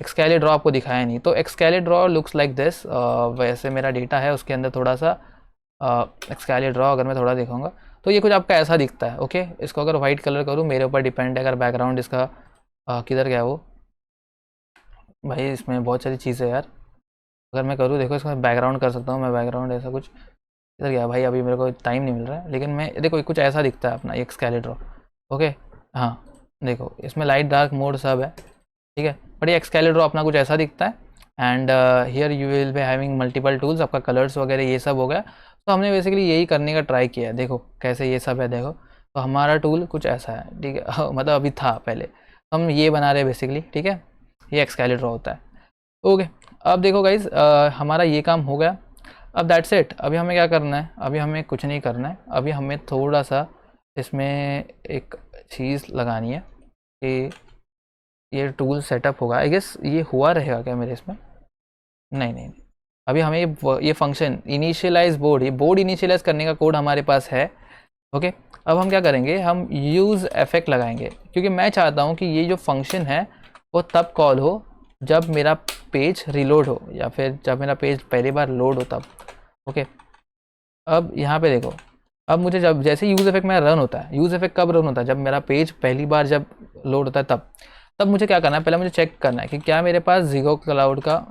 एक्सकैली ड्रॉ आपको दिखाया नहीं, तो एक्सकैली ड्रॉ लुक्स लाइक दिस। वैसे मेरा डेटा है उसके अंदर थोड़ा सा एक्सकैली ड्रॉ अगर मैं थोड़ा देखूँगा तो ये कुछ आपका ऐसा दिखता है। ओके, इसको अगर वाइट कलर करूँ, मेरे ऊपर डिपेंड है, अगर बैकग्राउंड इसका किधर गया वो, भाई इसमें बहुत सारी चीज़ें यार, अगर मैं करूँ देखो इसमें बैकग्राउंड कर सकता हूँ मैं, बैकग्राउंड ऐसा कुछ किधर गया भाई, अभी मेरे को टाइम नहीं मिल रहा है, लेकिन मैं देखो कुछ ऐसा दिखता है अपना एक्सकैली ड्रॉ। ओके, हाँ देखो इसमें लाइट डार्क मोड सब है, ठीक है, बट ये एक्सकैली ड्रॉ अपना कुछ ऐसा दिखता है। And here you will be having multiple tools, आपका कलर्स वगैरह ये सब हो गया। तो हमने बेसिकली यही करने का ट्राई किया है, देखो कैसे ये सब है, देखो तो हमारा टूल कुछ ऐसा है, ठीक है मतलब अभी था पहले, हम ये बना रहे हैं बेसिकली, ठीक है, ये एक्सकैली ड्रॉ होता है। ओके, अब देखो गाइज हमारा ये काम हो गया। अब दैट्स इट, अभी हमें क्या करना है, अभी हमें कुछ नहीं करना है, अभी हमें थोड़ा सा इसमें एक चीज़ लगानी है कि ये टूल सेटअप होगा, आई गेस ये हुआ रहेगा क्या मेरे इसमें, नहीं नहीं, अभी हमें ये फंक्शन इनिशियलाइज बोर्ड, ये बोर्ड इनिशियलाइज करने का कोड हमारे पास है। ओके, अब हम क्या करेंगे, हम यूज़ इफेक्ट लगाएंगे, क्योंकि मैं चाहता हूँ कि ये जो फंक्शन है वो तब कॉल हो जब मेरा पेज रिलोड हो, या फिर जब मेरा पेज पहली बार लोड हो तब। ओके, अब यहाँ पे देखो, अब मुझे जब जैसे यूज़ इफेक्ट मेरा रन होता है, यूज़ इफेक्ट कब रन होता है, जब मेरा पेज पहली बार जब लोड होता है तब मुझे क्या करना है, पहले मुझे चेक करना है कि क्या मेरे पास ज़ीगो क्लाउड का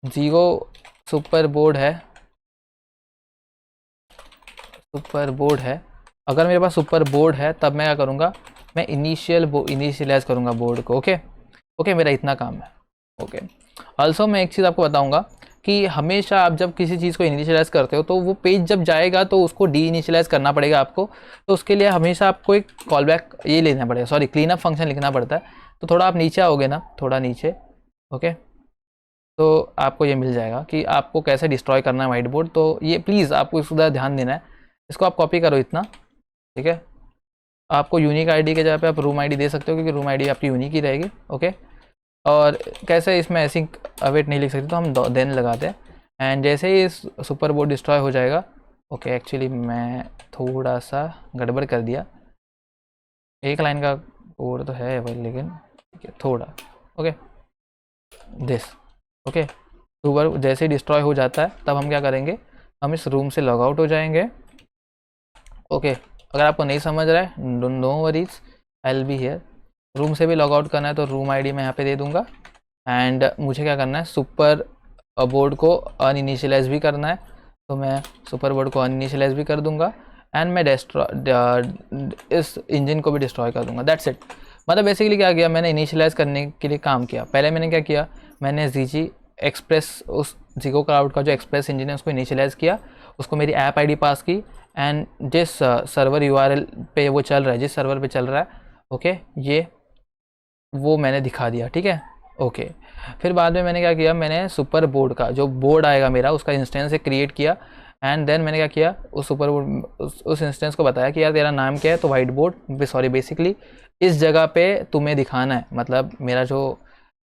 ज़ीगो सुपर बोर्ड है, सुपर बोर्ड है। अगर मेरे पास सुपर बोर्ड है तब मैं क्या करूँगा, मैं इनिशियलाइज करूँगा बोर्ड को। ओके ओके, मेरा इतना काम है। ओके, ऑल्सो मैं एक चीज़ आपको बताऊँगा कि हमेशा आप जब किसी चीज़ को इनिशियलाइज़ करते हो तो वो पेज जब जाएगा तो उसको डी इनिशियलाइज़ करना पड़ेगा आपको, तो उसके लिए हमेशा आपको एक कॉल बैक ये लेना पड़ेगा, सॉरी क्लीन अप फंक्शन लिखना पड़ता है। तो थोड़ा आप नीचे आओगे ना, थोड़ा नीचे, ओके, तो आपको ये मिल जाएगा कि आपको कैसे डिस्ट्रॉय करना है वाइट बोर्ड। तो ये प्लीज़ आपको इसका ध्यान देना है, इसको आप कॉपी करो इतना, ठीक है। आपको यूनिक आईडी के जगह पे आप रूम आईडी दे सकते हो, क्योंकि रूम आईडी आपकी यूनिक ही रहेगी। ओके, और कैसे इसमें ऐसी अवेट नहीं लिख सकते, तो हम देन लगाते हैं, एंड जैसे ही इस सुपर बोर्ड डिस्ट्रॉय हो जाएगा। ओके, एक्चुअली मैं थोड़ा सा गड़बड़ कर दिया, एक लाइन का कोड तो है भाई, लेकिन थोड़ा, ओके दिस, ओके, सुपर जैसे ही डिस्ट्रॉय हो जाता है तब हम क्या करेंगे, हम इस रूम से लॉग आउट हो जाएंगे। ओके, अगर आपको नहीं समझ रहा है no worries, I will be here. Room से भी लॉग आउट करना है तो रूम आईडी मैं यहाँ पे दे दूंगा, एंड मुझे क्या करना है, सुपर बोर्ड को अनइनिशियलाइज भी करना है, तो मैं सुपर बोर्ड को अनइनिशियलाइज भी कर दूंगा, एंड मैं इस इंजन को भी डिस्ट्रॉय कर दूंगा। दैट्स इट, मतलब बेसिकली क्या किया मैंने, इनिशियलाइज करने के लिए काम किया। पहले मैंने क्या किया, मैंने जीजी एक्सप्रेस, उस ज़ीगो क्लाउड का जो एक्सप्रेस इंजन है उसको इनिशियलाइज़ किया, उसको मेरी ऐप आईडी पास की, एंड जिस सर्वर यूआरएल पे वो चल रहा है, जिस सर्वर पे चल रहा है, ओके, ये वो मैंने दिखा दिया, ठीक है। ओके, फिर बाद में मैंने क्या किया, मैंने सुपर बोर्ड का जो बोर्ड आएगा मेरा उसका इंस्टेंस से क्रिएट किया, एंड देन मैंने क्या किया, उस सुपर बोर्ड उस इंस्टेंस को बताया कि यार तेरा नाम क्या है, तो वाइट बोर्ड, सॉरी बेसिकली इस जगह पे तुम्हें दिखाना है, मतलब मेरा जो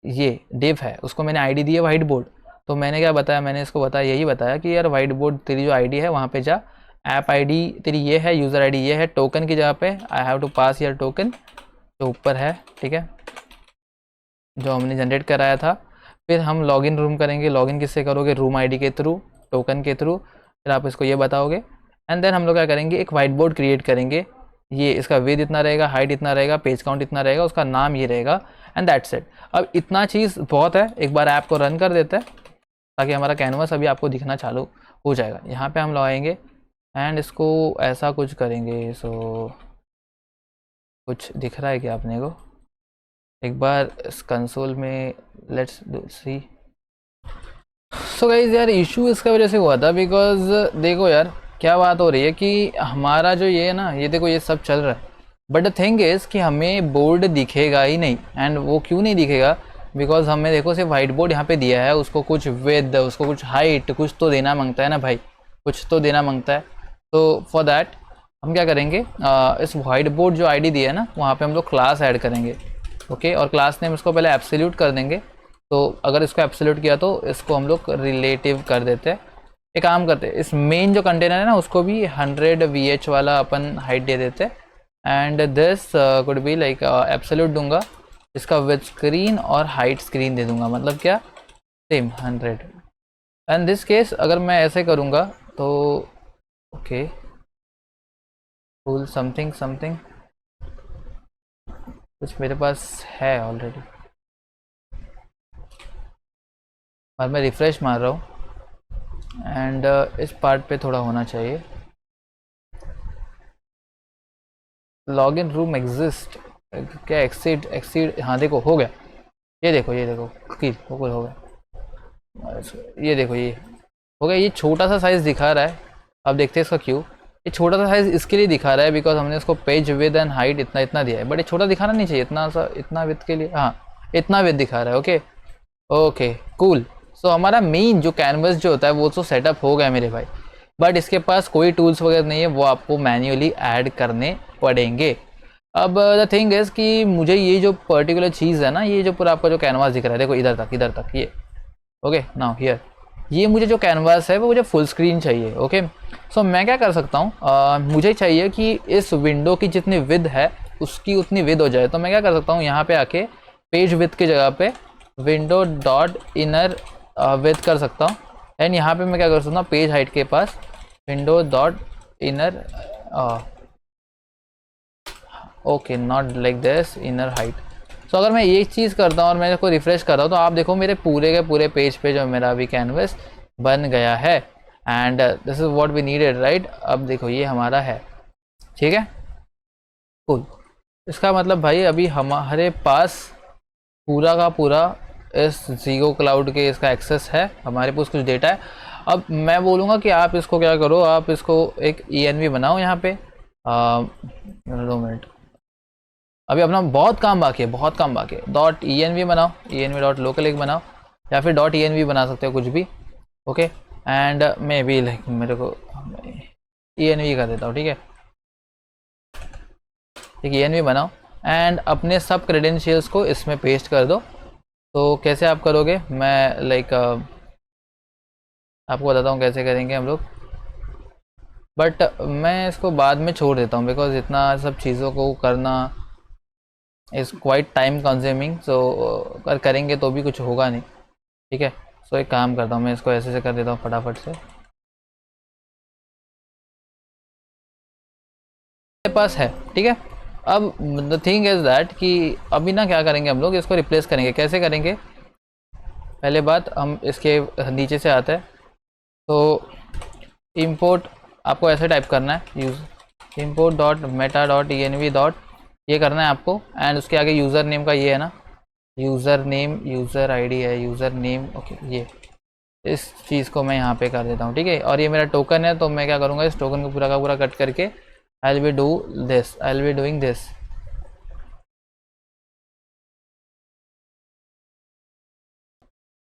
ये डिव है उसको मैंने आईडी दी है वाइट बोर्ड। तो मैंने क्या बताया, मैंने इसको बताया, यही बताया कि यार वाइट बोर्ड तेरी जो आईडी है वहाँ पे जा, ऐप आईडी तेरी ये है, यूज़र आईडी ये है, टोकन की जगह पे I have to pass your token जो ऊपर है, ठीक है, जो हमने जनरेट कराया था। फिर हम लॉगिन रूम करेंगे, लॉगिन किससे करोगे, रूम आईडी के थ्रू, टोकन के थ्रू, फिर आप इसको ये बताओगे, एंड देन हम लोग क्या करेंगे, एक वाइट बोर्ड क्रिएट करेंगे, ये इसका विड्थ इतना रहेगा, हाइट इतना रहेगा, पेज काउंट इतना रहेगा, उसका नाम ये रहेगा, एंड दैट्स इट। अब इतना चीज़ बहुत है, एक बार ऐप को रन कर देते हैं ताकि हमारा कैनवास अभी आपको दिखना चालू हो जाएगा। यहाँ पे हम लगाएंगे एंड इसको ऐसा कुछ करेंगे। सो कुछ दिख रहा है क्या अपने को? एक बार इस कंसोल में लेट्स सी। सो गाइस यार इशू इसका वजह से हुआ था बिकॉज देखो यार क्या बात हो रही है कि हमारा जो ये है ना, ये देखो ये सब चल रहा है बट द थिंग इज़ कि हमें बोर्ड दिखेगा ही नहीं। एंड वो क्यों नहीं दिखेगा? बिकॉज हमें देखो सिर्फ वाइट बोर्ड यहाँ पे दिया है, उसको कुछ विद, उसको कुछ हाइट, कुछ तो देना मांगता है ना भाई, कुछ तो देना मांगता है। तो फॉर दैट हम क्या करेंगे, इस वाइट बोर्ड जो आईडी दिया है ना वहाँ पे हम लोग क्लास ऐड करेंगे। ओके, और क्लास नेम इसको पहले एब्सोल्यूट कर देंगे। तो अगर इसको एब्सोल्यूट किया तो इसको हम लोग रिलेटिव कर देते हैं। एक काम करते हैं, इस मेन जो कंटेनर है ना उसको भी 100 VH वाला अपन हाइट दे देते हैं। And this could be like absolute दूंगा, इसका विद स्क्रीन और हाइट स्क्रीन दे दूंगा, मतलब क्या सेम 100। एंड दिस केस अगर मैं ऐसे करूँगा तो ओके फुल समथिंग समथिंग कुछ मेरे पास है ऑलरेडी, और मैं रिफ्रेश मार रहा हूँ एंड इस पार्ट पे थोड़ा होना चाहिए। लॉगिन रूम एग्जिस्ट क्या, एक्सीड एक्सीड, हाँ देखो हो गया। ये देखो किल हो गया। ये देखो ये हो गया। ये छोटा सा साइज़ दिखा रहा है, अब देखते हैं इसका क्यों। ये छोटा सा साइज़ इसके लिए दिखा रहा है बिकॉज हमने इसको पेज विद एंड हाइट इतना इतना दिया है, बट ये छोटा दिखाना नहीं चाहिए, इतना सा, इतना विद के लिए, हाँ इतना विद दिखा रहा है। Okay okay cool. सो हमारा मेन जो कैनवस जो होता है वो तो सेटअप हो गया मेरे भाई, बट इसके पास कोई टूल्स वगैरह नहीं है, वो आपको मैन्युअली ऐड करने पड़ेंगे। अब द थिंग इज़ कि मुझे ये जो पर्टिकुलर चीज़ है ना, ये जो पूरा आपका जो कैनवास दिख रहा है, देखो इधर तक ये ओके नाउ हियर, ये मुझे जो कैनवास है वो मुझे फुल स्क्रीन चाहिए। ओके सो मैं क्या कर सकता हूँ, मुझे चाहिए कि इस विंडो की जितनी विद है उसकी उतनी विद हो जाए। तो मैं क्या कर सकता हूँ, यहाँ पे आके पेज विद की जगह पे विंडो डॉट इनर विद कर सकता हूँ। एंड यहाँ पे मैं क्या कर सकता हूँ, पेज हाइट के पास window dot inner, okay not like this, inner height. So अगर मैं ये चीज़ करता हूँ और मैं इसको रिफ्रेश कर रहा हूँ तो आप देखो मेरे पूरे के पूरे पेज पे जो मेरा अभी कैनवस बन गया है। And this is what we needed right. अब देखो ये हमारा है, ठीक है कूल। इसका मतलब भाई अभी हमारे पास पूरा का पूरा इस ज़ीगो क्लाउड के इसका एक्सेस है, हमारे पास कुछ डेटा है। अब मैं बोलूँगा कि आप इसको क्या करो, आप इसको एक ENV बनाओ यहाँ पे। 2 मिनट, अभी अपना बहुत काम बाकी है, बहुत काम बाकी है। डॉट ENV बनाओ, ENV डॉट लोकल एक बनाओ, या फिर डॉट ENV बना सकते हो कुछ भी। Okay and may be like मेरे को ENV कर देता हूँ, ठीक है एक ENV बनाओ एंड अपने सब क्रेडेंशियल्स को इसमें पेस्ट कर दो। तो कैसे आप करोगे, मैं लाइक आपको बताता हूँ कैसे करेंगे हम लोग, बट मैं इसको बाद में छोड़ देता हूँ बिकॉज इतना सब चीज़ों को करना इज़ क्वाइट टाइम कंज्यूमिंग। सो अगर करेंगे तो भी कुछ होगा नहीं, ठीक है। सो एक काम करता हूँ, मैं इसको ऐसे से कर देता हूँ फटाफट से। मेरे पास है, ठीक है। अब द थिंग इज़ दैट कि अभी ना क्या करेंगे हम लोग, इसको रिप्लेस करेंगे। कैसे करेंगे, पहले बात हम इसके नीचे से आते हैं। तो इंपोर्ट आपको ऐसे टाइप करना है, use import dot Meta dot ENV dot, ये करना है आपको। एंड उसके आगे यूज़र नेम का ये है ना, यूज़र नेम, यूज़र आईडी है, यूज़र नेम, ओके ये इस चीज़ को मैं यहाँ पे कर देता हूँ, ठीक है। और ये मेरा टोकन है, तो मैं क्या करूँगा, इस टोकन को पूरा का पूरा कट करके आई will be doing this.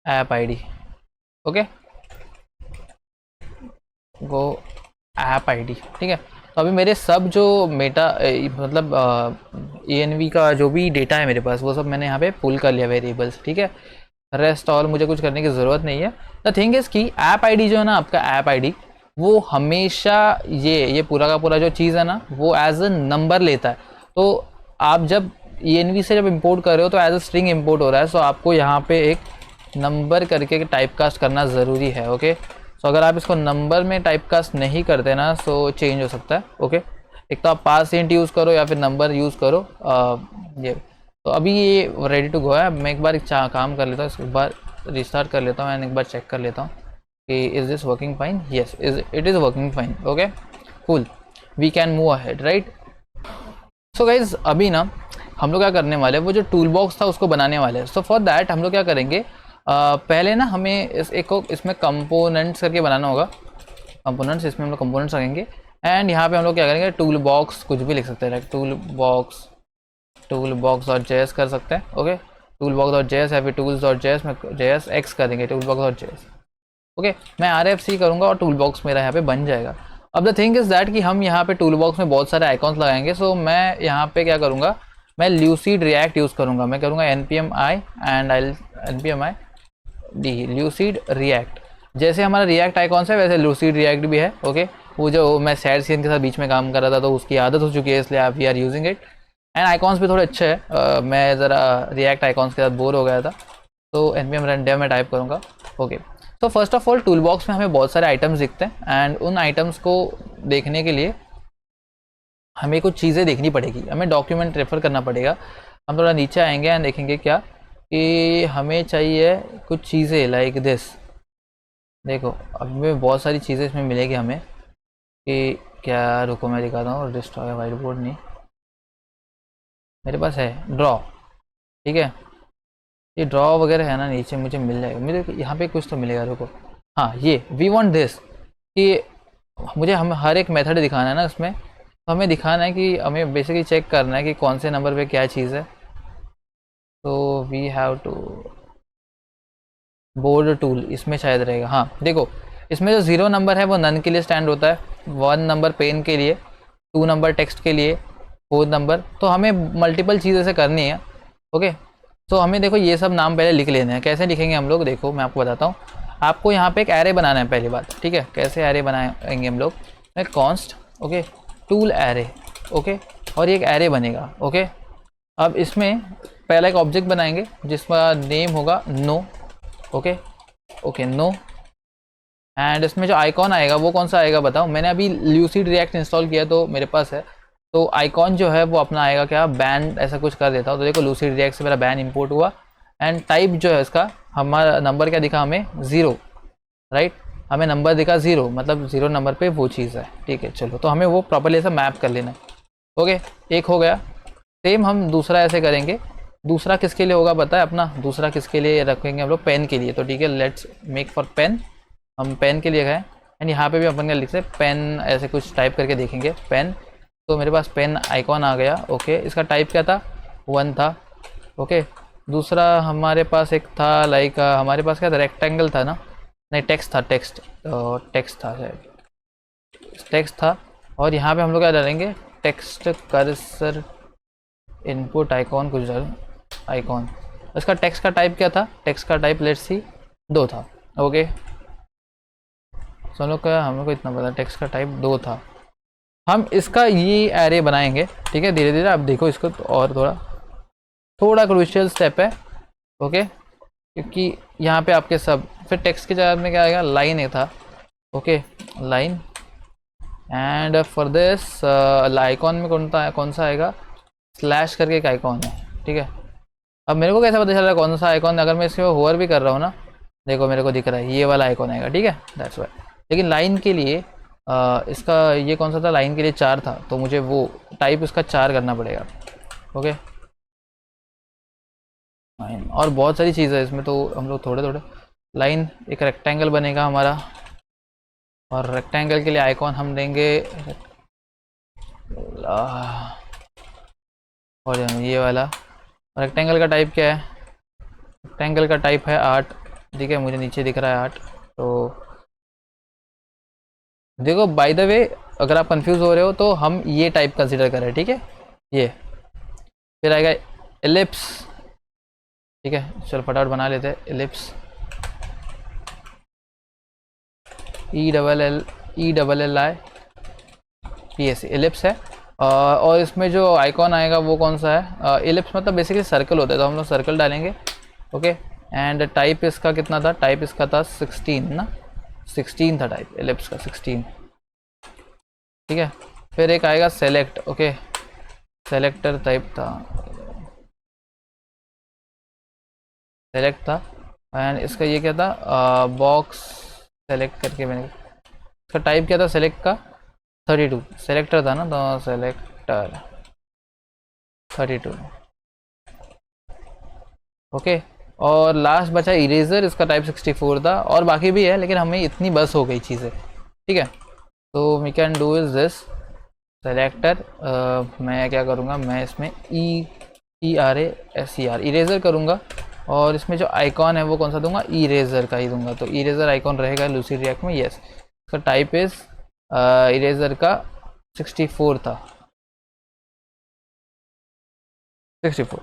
App ID, okay go app ID, ठीक है। तो अभी मेरे सब जो मेटा मतलब ENV का जो भी डेटा है मेरे पास वो सब मैंने यहाँ पे पुल कर लिया वेरिएबल्स, ठीक है। रेस्ट ऑल मुझे कुछ करने की ज़रूरत नहीं है। द थिंग इज़ कि ऐप आईडी जो है ना, आपका ऐप आईडी वो हमेशा ये पूरा का पूरा जो चीज़ है ना वो एज अ नंबर लेता है। तो आप जब ENV से जब इंपोर्ट कर रहे हो तो एज अ स्ट्रिंग इंपोर्ट हो रहा है। सो आपको यहाँ पे एक नंबर करके टाइप कास्ट करना ज़रूरी है, ओके। सो अगर आप इसको नंबर में टाइप कास्ट नहीं करते ना सो चेंज हो सकता है, ओके। एक तो आप पास इंट यूज़ करो या फिर नंबर यूज़ करो, ये। तो अभी ये रेडी टू गो है। मैं एक बार काम कर लेता हूँ, इसके बाद रिस्टार्ट कर लेता हूँ एंड एक बार चेक कर लेता हूँ कि is this working fine, yes it is working fine, okay cool, we can move ahead right. So guys अभी ना हम लोग क्या करने वाले हैं, वो जो टूल बॉक्स था उसको बनाने वाले हैं। सो फॉर दैट हम लोग क्या करेंगे, पहले ना हमें इसमें कंपोनेंट्स करके बनाना होगा। कंपोनेंट्स, इसमें हम लोग कंपोनेंट्स रखेंगे एंड यहाँ पे हम लोग क्या करेंगे, टूल बॉक्स कुछ भी लिख सकते हैं, टूल बॉक्स डॉट जेएस कर सकते हैं, okay tool box dot JS या फिर टूल्स डॉट जेएस में जेएस एक्स कर देंगे, tool box dot JS, okay मैं RFC करूँगा और टूल बॉक्स मेरा यहाँ पे बन जाएगा। अब द थिंग इज़ दैट कि हम यहाँ पे टूल बॉक्स में बहुत सारे आइकॉन्स लगाएंगे। सो मैं यहाँ पे क्या करूँगा, मैं ल्यूसिड रिएक्ट यूज़ करूँगा। मैं करूँगा npm i and I npm i D lucid react. जैसे हमारा रिएक्ट आइकॉन्स है वैसे ल्यूसिड रिएक्ट भी है, ओके वो जो मैं सैड सीन के साथ बीच में काम कर रहा था तो उसकी आदत हो चुकी है, इसलिए आप we are using it. And icons भी थोड़े अच्छे हैं, मैं ज़रा रिएक्ट आइकॉन्स के साथ बोर हो गया था तो npm random में टाइप करूँगा, ओके। तो first of all tool box में हमें बहुत सारे आइटम्स दिखते हैं एंड उन आइटम्स को देखने के लिए हमें कुछ चीज़ें देखनी पड़ेगी, हमें डॉक्यूमेंट रेफर करना पड़ेगा। हम थोड़ा नीचे आएंगे एंड देखेंगे क्या कि हमें चाहिए कुछ चीज़ें लाइक दिस। देखो अभी बहुत सारी चीज़ें इसमें मिलेगी हमें कि क्या, रुको मैं दिखाता हूँ, डिस्ट्रॉय वाइट बोर्ड नहीं, मेरे पास है ड्रॉ, ठीक है ये ड्रॉ वगैरह है ना, नीचे मुझे मिल जाएगा, मेरे यहाँ पे कुछ तो मिलेगा, रुको हाँ ये वी वांट दिस कि मुझे हम हर एक मेथड दिखाना है ना इसमें, तो हमें दिखाना है कि हमें बेसिकली चेक करना है कि कौन से नंबर पे क्या चीज़ है। तो we have to board tool इसमें शायद रहेगा, हाँ देखो इसमें जो 0 नंबर है वो नन के लिए स्टैंड होता है, 1 नंबर पेन के लिए, 2 नंबर टेक्स्ट के लिए, 4 नंबर, तो हमें मल्टीपल चीज़ें से करनी है, ओके। तो हमें देखो ये सब नाम पहले लिख लेने हैं। कैसे लिखेंगे हम लोग, देखो मैं आपको बताता हूँ। आपको यहाँ पे एक एरे बनाना है पहली बात, ठीक है कैसे एरे बनाएंगे हम लोग, const okay tool array, okay और ये एक एरे बनेगा, ओके। अब इसमें पहला एक ऑब्जेक्ट बनाएंगे जिसका नेम होगा no, okay okay no, and इसमें जो आइकॉन आएगा वो कौन सा आएगा बताओ। मैंने अभी ल्यूसिड रिएक्ट इंस्टॉल किया तो मेरे पास है, तो आइकॉन जो है वो अपना आएगा क्या, बैन ऐसा कुछ कर देता हूँ। तो देखो ल्यूसिड रिएक्ट से मेरा बैन इंपोर्ट हुआ एंड टाइप जो है इसका, हमारा नंबर क्या दिखा हमें 0, राइट हमें नंबर दिखा 0, मतलब 0 नंबर पे वो चीज़ है, ठीक है चलो। तो हमें वो प्रॉपर्ली ऐसा मैप कर लेना है, ओके एक हो गया। सेम हम दूसरा ऐसे करेंगे, दूसरा किसके लिए होगा पता है अपना, दूसरा किसके लिए रखेंगे हम लोग, पेन के लिए। तो ठीक है लेट्स मेक फॉर पेन, हम पेन के लिए गए एंड यहाँ पे भी अपन क्या लिख सकते पेन, ऐसे कुछ टाइप करके देखेंगे पेन। तो मेरे पास पेन आइकॉन आ गया, ओके इसका टाइप क्या था 1 था, ओके। दूसरा हमारे पास एक था लाइक हमारे पास क्या था, रेक्टेंगल था ना, नहीं टेक्स्ट था, टेक्स्ट था शायद, टेक्स्ट था। और यहाँ पे हम लोग क्या डालेंगे, टेक्स्ट कर्सर इनपुट आइकॉन कुछ डाल, आइकॉन। इसका टेक्स्ट का टाइप क्या था, टेक्स्ट का टाइप लेट्स सी 2 था, ओके। चलो क्या हम लोग को इतना पता, टेक्स्ट का टाइप 2 था। हम इसका ये एरे बनाएंगे, ठीक है धीरे धीरे आप देखो इसको तो, और थोड़ा क्रूशियल स्टेप है, ओके क्योंकि यहाँ पे आपके सब, फिर टेक्स्ट के जगह में क्या आएगा, लाइन एक था, okay line. And for this icon में कौन सा आएगा, स्लैश करके एक आइकॉन है, ठीक है। अब मेरे को कैसे पता चल रहा है कौन सा आइकॉन, अगर मैं इसके होवर भी कर रहा हूँ ना, देखो मेरे को दिख रहा है ये वाला आइकॉन आएगा, ठीक है दैट्स वाई। लेकिन लाइन के लिए इसका ये कौन सा था, लाइन के लिए 4 था, तो मुझे वो टाइप इसका 4 करना पड़ेगा, ओके। और बहुत सारी चीज़ है इसमें, तो हम लोग थोड़े थोड़े लाइन, एक रेक्टेंगल बनेगा हमारा, और रेक्टेंगल के लिए आइकॉन हम देंगे और ये वाला। रेक्टेंगल का टाइप क्या है, रेक्टेंगल का टाइप है 8, ठीक है मुझे नीचे दिख रहा है 8। तो देखो बाय द वे अगर आप कंफ्यूज हो रहे हो तो हम ये टाइप कंसीडर करें, ठीक है ये। फिर आएगा एलिप्स, ठीक है चलो फटाफट बना लेते हैं एलिप्स, ELLI एलिप्स है। और इसमें जो आइकॉन आएगा वो कौन सा है, एलिप्स मतलब बेसिकली सर्कल होता है, तो हम लोग सर्कल डालेंगे, ओके। एंड टाइप इसका कितना था, टाइप इसका था 16 ना, 16 था टाइप एलिप्स का 16, ठीक है। फिर एक आएगा सेलेक्ट, ओके सेलेक्टर टाइप था, सेलेक्ट था। एंड इसका ये क्या था, बॉक्स सेलेक्ट करके मैंने, इसका टाइप क्या था सेलेक्ट का, 32 सेलेक्टर था ना, तो सेलेक्टर 32 ओके। और लास्ट बचा इरेजर, इसका टाइप 64 था, और बाकी भी है लेकिन हमें इतनी बस हो गई चीज़ें, ठीक है। तो we can do is this selector, मैं क्या करूँगा, मैं इसमें ERASER इरेजर करूँगा, और इसमें जो आइकॉन है वो कौन सा दूंगा, इरेजर का ही दूंगा। तो इरेजर आइकॉन रहेगा लूसिड रिएक्ट में, यस। इसका टाइप इज इरेजर का 64 था, 64।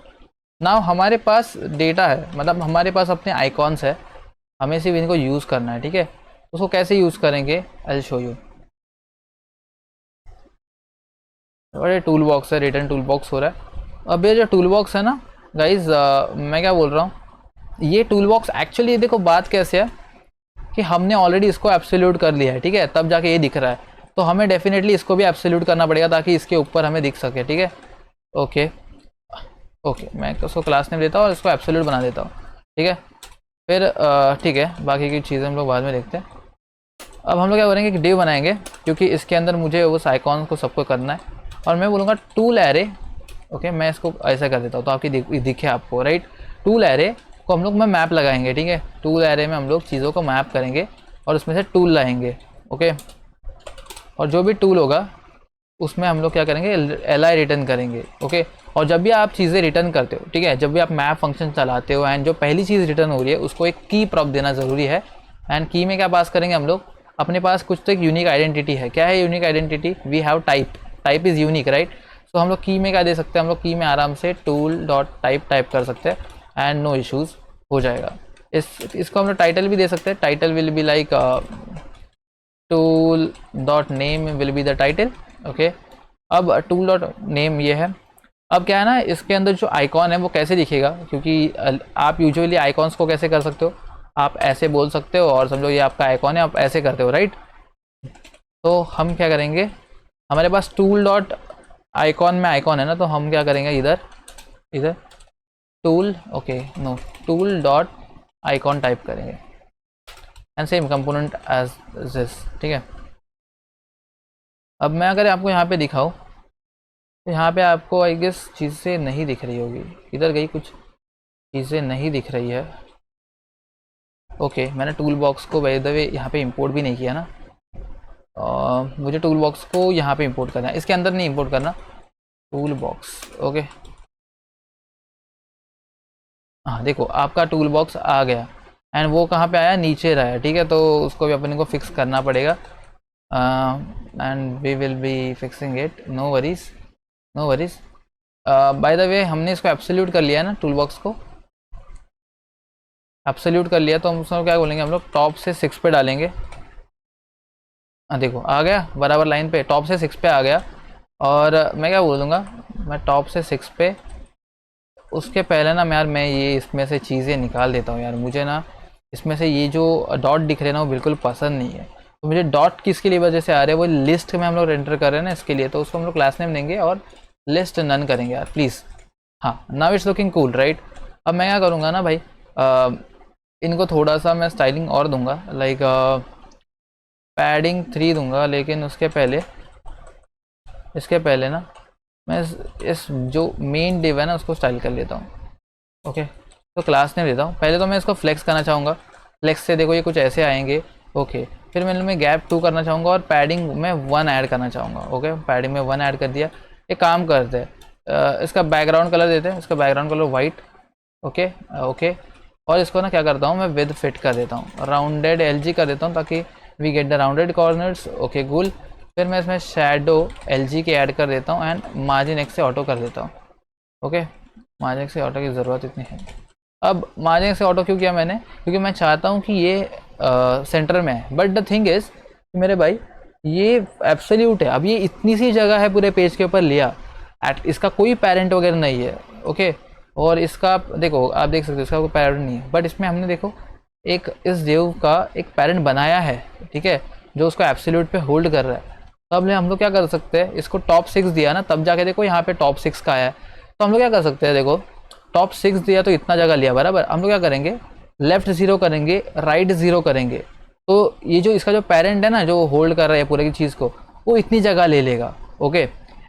नाउ हमारे पास डेटा है, मतलब हमारे पास अपने आइकॉन्स है, हमें सिर्फ इनको यूज़ करना है, ठीक है। उसको कैसे यूज़ करेंगे, आई विल शो यू। और ये टूल बॉक्स है, रिटर्न टूल बॉक्स हो रहा है। अब ये जो टूल बॉक्स है ना गाइज, मैं क्या बोल रहा हूँ, ये टूल बॉक्स एक्चुअली देखो बात कैसे है कि हमने ऑलरेडी इसको एब्सोल्यूट कर लिया है, ठीक है, तब जाके ये दिख रहा है। तो हमें डेफिनेटली इसको भी एब्सोल्यूट करना पड़ेगा ताकि इसके ऊपर हमें दिख सके, ठीक है। ओके ओके, मैं उसको क्लास नेम देता हूँ और इसको एब्सोल्यूट बना देता हूँ, ठीक है। फिर ठीक है, बाकी की चीज़ें हम लोग बाद में देखते हैं। अब हम लोग क्या करेंगे कि डिव बनाएंगे, क्योंकि इसके अंदर मुझे उस आइकॉन को सबको करना है। और मैं बोलूँगा टूल एरे, ओके, मैं इसको ऐसा कर देता हूँ तो आपकी दिखे आपको, राइट। टूल एरे को हम लोग में मैप लगाएंगे, ठीक है। टूल एरे में हम लोग चीज़ों को मैप करेंगे और उसमें से टूल लाएंगे, ओके। और जो भी टूल होगा उसमें हम लोग क्या करेंगे, li रिटर्न करेंगे, ओके। और जब भी आप चीज़ें रिटर्न करते हो, ठीक है, जब भी आप मैप फंक्शन चलाते हो एंड जो पहली चीज़ रिटर्न हो रही है उसको एक की प्रॉप देना ज़रूरी है। एंड की में क्या पास करेंगे हम लोग, अपने पास कुछ तो एक यूनिक आइडेंटिटी है। क्या है unique identity, we have type, type is unique, right. So हम लोग की में क्या दे सकते हैं, हम लोग की में आराम से टूल डॉट टाइप कर सकते हैं एंड नो इश्यूज़ हो जाएगा। इसको हम लोग टाइटल भी दे सकते हैं, title will be like tool dot name will be the title, okay. अब टूल डॉट नेम ये है। अब क्या है ना, इसके अंदर जो आइकॉन है वो कैसे दिखेगा, क्योंकि आप यूजुअली आइकॉन्स को कैसे कर सकते हो, आप ऐसे बोल सकते हो और समझो ये आपका आइकॉन है, आप ऐसे करते हो, राइट। तो हम क्या करेंगे, हमारे पास टूल डॉट आइकॉन में आइकॉन है ना, तो हम क्या करेंगे, इधर tool, okay no, tool dot icon type करेंगे and same component as this, ठीक है। अब मैं अगर आपको यहाँ पे दिखाऊँ तो यहाँ पे आपको आई गेस चीज़ें नहीं दिख रही होगी, इधर गई, कुछ चीज़ें नहीं दिख रही है, ओके। मैंने टूल बॉक्स को बाय द वे यहाँ पे इंपोर्ट भी नहीं किया ना, मुझे टूल बॉक्स को यहाँ पे इंपोर्ट करना है, इसके अंदर नहीं इंपोर्ट करना, टूल बॉक्स, ओके। हाँ देखो आपका टूल बॉक्स आ गया एंड वो कहाँ पे आया, नीचे रहा है, ठीक है। तो उसको भी अपने को फिक्स करना पड़ेगा and we will be fixing it, no worries no worries. By the way हमने इसको एब्सोल्यूट कर लिया है ना, टूल बॉक्स को एब्सोल्यूट कर लिया, तो हम उसमें क्या बोलेंगे, हम लोग टॉप से 6 पे डालेंगे। देखो आ गया बराबर लाइन पे, टॉप से 6 पे आ गया। और मैं क्या बोलूँगा, मैं टॉप से 6 पे, उसके पहले ना यार मैं ये इसमें से चीज़ें निकाल देता हूँ यार, मुझे ना इसमें से ये जो डॉट दिख रहे हैं ना वो बिल्कुल पसंद नहीं है। तो मुझे डॉट किसके लिए वजह से आ रहे हैं, वो लिस्ट में हम लोग एंटर कर रहे हैं ना, इसके लिए। तो उसको हम लोग क्लास नेम देंगे और लिस्ट नन करेंगे यार प्लीज़। हाँ now it's looking cool, right. अब मैं क्या करूँगा ना भाई, इनको थोड़ा सा मैं स्टाइलिंग और दूंगा, लाइक पैडिंग 3 दूंगा, लेकिन इसके पहले ना मैं इस जो मेन डिव है ना उसको स्टाइल कर लेता हूँ, ओके। तो क्लास नेम देता हूँ। पहले तो मैं इसको फ्लेक्स करना चाहूँगा, फ्लेक्स से देखो ये कुछ ऐसे आएंगे, ओके। फिर मैं गैप 2 करना चाहूँगा और पैडिंग में 1 ऐड करना चाहूँगा, ओके। पैडिंग में 1 ऐड कर दिया। एक काम करते हैं, इसका बैकग्राउंड कलर देते हैं, इसका background colour white, okay okay. और इसको ना क्या करता हूँ मैं, विद फिट कर देता हूँ, राउंडेड LG कर देता हूँ ताकि we get the rounded corners, okay cool. फिर मैं इसमें शैडो LG के ऐड कर देता हूँ एंड मार्जिन X से ऑटो कर देता हूँ, ओके। मार्जिन X से ऑटो की ज़रूरत इतनी है। अब मार्जिन X से ऑटो क्यों किया मैंने, क्योंकि मैं चाहता हूँ कि ये सेंटर में है। बट द थिंग इज़ मेरे भाई ये एब्सोल्यूट है, अब ये इतनी सी जगह है पूरे पेज के ऊपर लिया, इसका कोई पेरेंट वगैरह नहीं है, ओके। और इसका देखो आप देख सकते हो इसका कोई पेरेंट नहीं है, बट इसमें हमने देखो एक इस डिव का एक पेरेंट बनाया है, ठीक है, जो उसको एब्सोल्यूट पे होल्ड कर रहा है। तो अब हम लोग क्या कर सकते हैं, इसको टॉप 6 दिया ना, तब जाके देखो यहाँ पे टॉप 6 का आया है। तो हम लोग क्या कर सकते हैं, देखो टॉप 6 दिया तो इतना जगह लिया बराबर, हम लोग क्या करेंगे, लेफ्ट 0 करेंगे, राइट 0 करेंगे, तो ये जो इसका जो पेरेंट है ना, जो होल्ड कर रहा है पूरे की चीज़ को, वो इतनी जगह ले लेगा। ओके,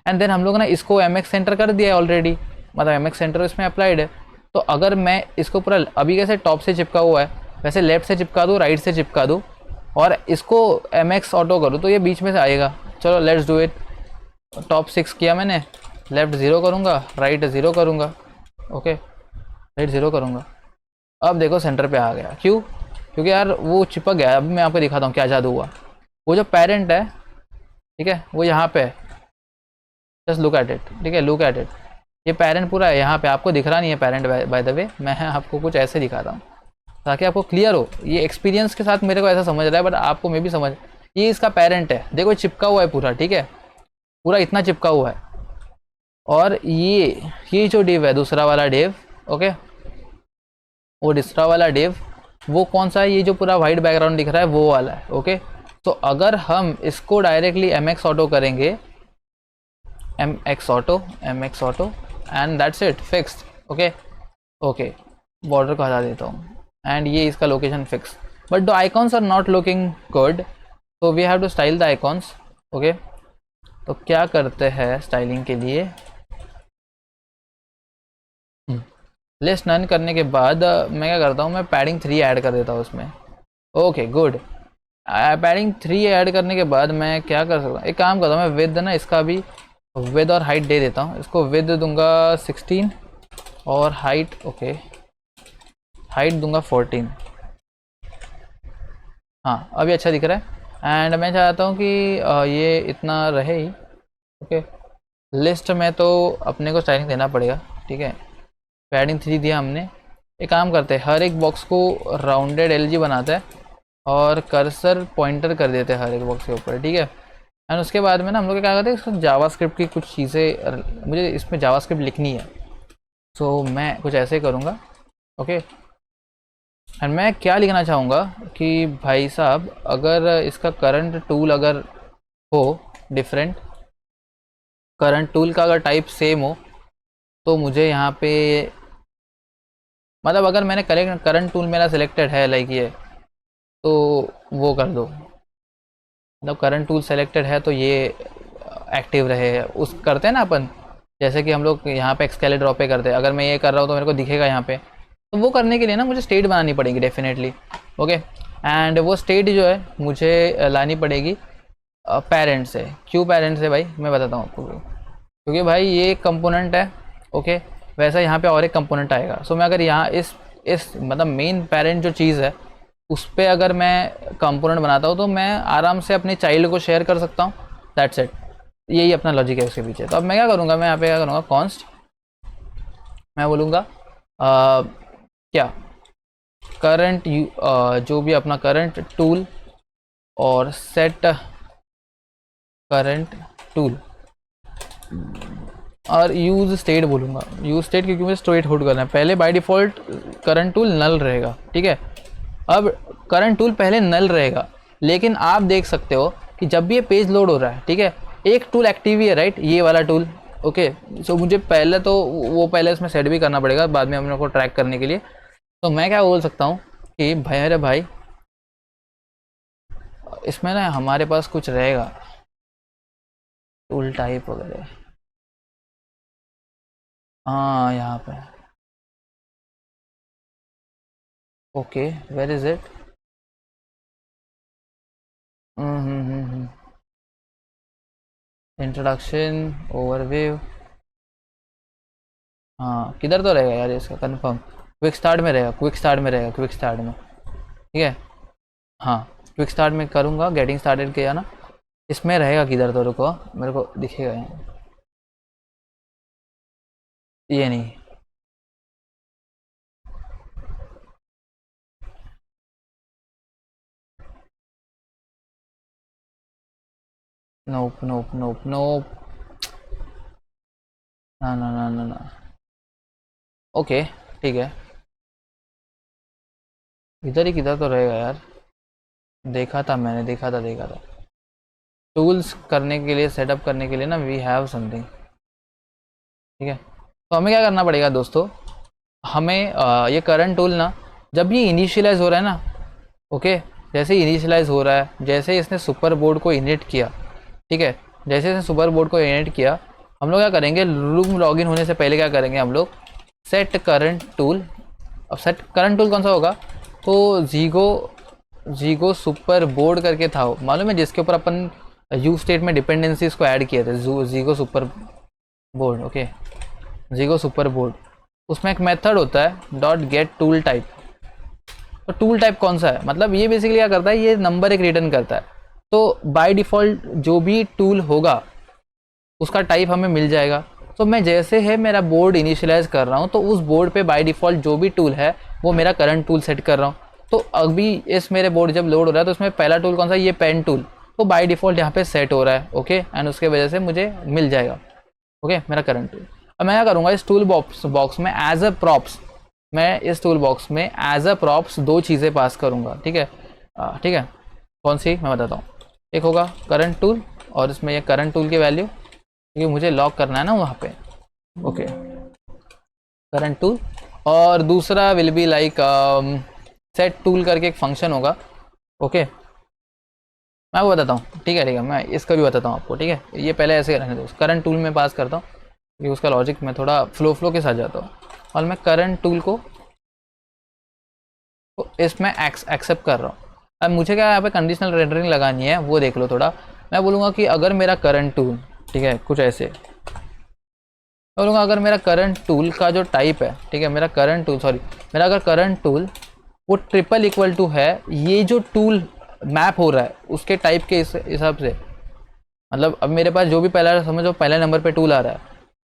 एंड देन हम लोग ना इसको एम एक्स सेंटर कर दिया है ऑलरेडी, मतलब एम एक्स सेंटर इसमें अप्लाइड है। तो अगर मैं इसको पूरा अभी कैसे टॉप से चिपका हुआ है, वैसे लेफ्ट से चिपका दूँ, राइट से चिपका दूँ, और इसको एम एक्स ऑटो करूँ, तो ये बीच में से आएगा। चलो लेट्स डू इट। टॉप 6 किया मैंने, लेफ्ट 0 करूँगा, राइट 0 करूँगा। ओके, राइट 0 करूँगा। अब देखो सेंटर पे आ गया। क्यों? क्योंकि यार वो चिपक गया। अभी मैं आपको दिखाता हूँ क्या जादू हुआ। वो जो पेरेंट है, ठीक है, वो यहाँ पे है। जस्ट लुक एट इट, ठीक है, लुक एट इट। ये पेरेंट पूरा है यहाँ पे, आपको दिख रहा नहीं है पेरेंट, बाय द वे मैं आपको कुछ ऐसे दिखाता हूँ ताकि आपको क्लियर हो। ये एक्सपीरियंस के साथ मेरे को ऐसा समझ रहा है, बट आपको मे भी समझ। ये इसका पेरेंट है, देखो चिपका हुआ है पूरा, ठीक है, पूरा इतना चिपका हुआ है। और ये जो डिव है, दूसरा वाला डिव, ओके, वो दूसरा वाला डिव, वो कौन सा है? ये जो पूरा वाइट बैकग्राउंड दिख रहा है वो वाला है। ओके, तो अगर हम इसको डायरेक्टली एम एक्स ऑटो करेंगे, M X auto and that's it, fixed. Okay okay, border को हटा देता हूँ एंड ये इसका location fix. But the icons are not looking good, तो we have to style the icons. Okay, तो क्या करते हैं स्टाइलिंग के लिए, लिस्ट नन करने के बाद मैं क्या करता हूँ, मैं पैडिंग 3 ऐड कर देता हूँ उसमें। ओके गुड, पैडिंग 3 ऐड करने के बाद मैं क्या कर सकता हूँ, एक काम करता हूँ, मैं विद ना इसका भी विद और हाइट दे देता हूँ। इसको विद दूंगा 16 और हाइट, ओके, हाइट दूंगा 14। हाँ अभी अच्छा दिख रहा है। एंड मैं चाहता हूँ कि ये इतना रहे ही। ओके, लिस्ट में तो अपने को स्टाइलिंग देना पड़ेगा, ठीक है, पैडिंग 3 दिया हमने। एक काम करते हैं, हर एक बॉक्स को राउंडेड एलजी बनाते हैं और कर्सर पॉइंटर कर देते हैं हर एक बॉक्स के ऊपर, ठीक है। एंड उसके बाद में ना हम लोग क्या करते हैं, इसको जावास्क्रिप्ट की कुछ चीज़ें, मुझे इसमें जावास्क्रिप्ट लिखनी है, तो मैं कुछ ऐसे करूँगा। ओके, एंड मैं क्या लिखना चाहूँगा कि भाई साहब, अगर इसका करंट टूल अगर हो डिफरेंट, करंट टूल का अगर टाइप सेम हो, तो मुझे यहाँ पे, मतलब अगर मैंने करंट टूल मेरा सिलेक्टेड है लाइक ये, तो वो कर दो। मतलब करंट टूल सेलेक्टेड है तो ये एक्टिव रहे, उस करते हैं ना अपन, जैसे कि हम लोग यहाँ पे एक्सकेले ड्रॉप पे करते हैं। अगर मैं ये कर रहा हूँ तो मेरे को दिखेगा यहाँ पे, तो वो करने के लिए ना मुझे स्टेट बनानी पड़ेगी डेफिनेटली। ओके, एंड वो स्टेट जो है मुझे लानी पड़ेगी पेरेंट से। क्यों पेरेंट से भाई, मैं बताता हूँ आपको। क्योंकि भाई ये एक कंपोनेंट है, ओके, वैसा यहाँ पे और एक कंपोनेंट आएगा। सो मैं अगर यहाँ इस मतलब मेन पेरेंट जो चीज़ है उस पर अगर मैं कंपोनेंट बनाता हूँ, तो मैं आराम से अपने चाइल्ड को शेयर कर सकता हूँ। दैट्स इट, यही अपना लॉजिक है उसके पीछे। तो अब मैं क्या करूँगा, मैं यहाँ पे क्या करूँगा, कॉन्स्ट, मैं बोलूँगा क्या, करंट जो भी अपना करंट टूल और सेट करंट टूल और यूज स्टेट बोलूँगा, यूज स्टेट, क्योंकि मुझे स्टेट होल्ड करना है। पहले बाय डिफ़ॉल्ट करंट टूल नल रहेगा, ठीक है। अब करंट टूल पहले नल रहेगा, लेकिन आप देख सकते हो कि जब भी ये पेज लोड हो रहा है, ठीक है, एक टूल एक्टिव ही है, राइट, ये वाला टूल। ओके, सो मुझे पहले तो वो पहले इसमें सेट भी करना पड़ेगा बाद में हम लोग को ट्रैक करने के लिए। तो मैं क्या बोल सकता हूँ कि भाई, अरे भाई, इसमें ना हमारे पास कुछ रहेगा टूल टाइप वगैरह। हाँ यहाँ पे, okay, where is it, introduction, overview, हाँ किधर तो रहेगा यार इसका कंफर्म, क्विक स्टार्ट में रहेगा, क्विक स्टार्ट में रहेगा, क्विक स्टार्ट में, ठीक है। हाँ क्विक स्टार्ट में करूँगा, गेटिंग स्टार्टेड किया ना, इसमें रहेगा किधर तो, रुको मेरे को दिखेगा यहाँ, ये नहीं, नोप नोप नोप नोप, ना ना ना ना ना, ओके ठीक है, इधर ही किधर तो रहेगा यार, देखा था मैंने, देखा था। टूल्स करने के लिए, सेटअप करने के लिए ना, वी हैव समथिंग, ठीक है। तो हमें क्या करना पड़ेगा दोस्तों, हमें ये करंट टूल ना, जब ये इनिशियलाइज हो रहा है ना, ओके, जैसे ही इनिशियलाइज हो रहा है, जैसे ही इसने सुपर बोर्ड को इनिट किया, ठीक है, जैसे इसने सुपर बोर्ड को इनिट किया, हम लोग क्या करेंगे, रूम लॉगिन होने से पहले क्या करेंगे हम लोग, सेट करंट टूल। अब सेट करंट टूल कौन सा होगा, तो जीगो सुपर बोर्ड करके था, मालूम है, जिसके ऊपर अपन यू स्टेट में डिपेंडेंसीज को ऐड किए थे, Zego super board. Okay, Zego super board, उसमें एक मेथड होता है डॉट गेट टूल टाइप। तो टूल टाइप कौन सा है, मतलब ये बेसिकली क्या करता है, ये नंबर एक रिटर्न करता है। तो बाय डिफ़ॉल्ट जो भी टूल होगा उसका टाइप हमें मिल जाएगा। तो मैं जैसे है मेरा बोर्ड इनिशियलाइज कर रहा हूँ, तो उस बोर्ड पे बाय डिफ़ॉल्ट जो भी टूल है वो मेरा करंट टूल सेट कर रहा हूँ। तो अभी इस मेरे बोर्ड जब लोड हो रहा है तो उसमें पहला टूल कौन सा, ये पेन टूल, तो बाय डिफ़ॉल्ट यहाँ पे सेट हो रहा है। ओके, एंड उसके वजह से मुझे मिल जाएगा ओके मेरा करंट टूल। अब मैं क्या करूँगा, इस टूल बॉक्स में एज अ प्रॉप्स, मैं इस टूल बॉक्स में एज अ प्रॉप्स दो चीज़ें पास करूँगा। ठीक है, ठीक है, कौन सी मैं बताता हूँ। एक होगा करंट टूल, और इसमें ये करंट टूल की वैल्यू, क्योंकि मुझे लॉक करना है ना वहाँ पे। ओके, करंट टूल, और दूसरा will be like set tool करके एक फंक्शन होगा। ओके, मैं वो बताता हूँ, ठीक है ठीक है, मैं इसका भी बताता हूँ आपको। ठीक है, ये पहले ऐसे रहने दो, करंट टूल में पास करता हूँ क्योंकि उसका लॉजिक मैं थोड़ा फ्लो के साथ जाता हूँ, और मैं करंट टूल को तो इसमें एक्सेप्ट कर रहा हूँ। अब मुझे क्या यहाँ पे कंडीशनल रेंडरिंग लगानी है, वो देख लो थोड़ा। मैं बोलूँगा कि अगर मेरा करंट टूल, ठीक है, कुछ ऐसे मैं बोलूँगा, अगर मेरा करंट टूल का जो टाइप है, ठीक है, मेरा करंट टूल, सॉरी, मेरा अगर करंट टूल वो ट्रिपल इक्वल टू है ये जो टूल मैप हो रहा है उसके टाइप के हिसाब से, मतलब अब मेरे पास जो भी पहला, समझो पहले नंबर पे टूल आ रहा है,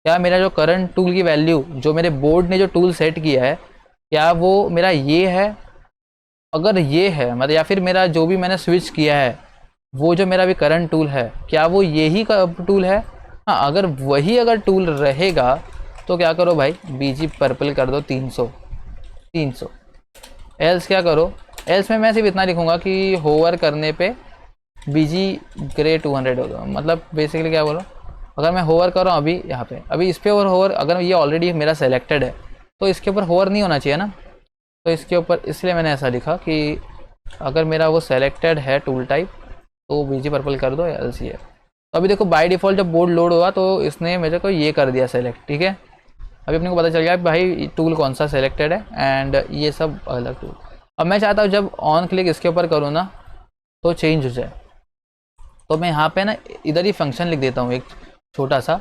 क्या मेरा जो करंट टूल की वैल्यू जो मेरे बोर्ड ने जो टूल सेट किया है, क्या वो मेरा ये है, अगर ये है मतलब, या फिर मेरा जो भी मैंने स्विच किया है वो जो मेरा भी करंट टूल है, क्या वो यही टूल है। हाँ, अगर वही अगर टूल रहेगा तो क्या करो भाई, बीजी पर्पल कर दो 300। एल्स क्या करो, एल्स में मैं सिर्फ इतना लिखूंगा कि होवर करने पे बीजी ग्रे 200 होगा। मतलब बेसिकली क्या बोलो, अगर मैं होवर कर रहा हूँ अभी यहाँ पे, अभी इस पे और होवर, अगर ये ऑलरेडी मेरा सेलेक्टेड है तो इसके ऊपर होवर नहीं होना चाहिए ना, तो इसके ऊपर इसलिए मैंने ऐसा लिखा कि अगर मेरा वो सेलेक्टेड है टूल टाइप तो बीजी पर्पल कर दो, एल्स ये। तो अभी देखो बाय डिफ़ॉल्ट जब बोर्ड लोड हुआ तो इसने मेरे को ये कर दिया सेलेक्ट। ठीक है, अभी अपने को पता चल गया कि भाई टूल कौन सा सेलेक्टेड है एंड ये सब अलग टूल। अब मैं चाहता हूँ जब ऑन क्लिक इसके ऊपर करूँ ना तो चेंज हो जाए, तो मैं यहाँ पे ना इधर ही फंक्शन लिख देता हूँ एक छोटा सा।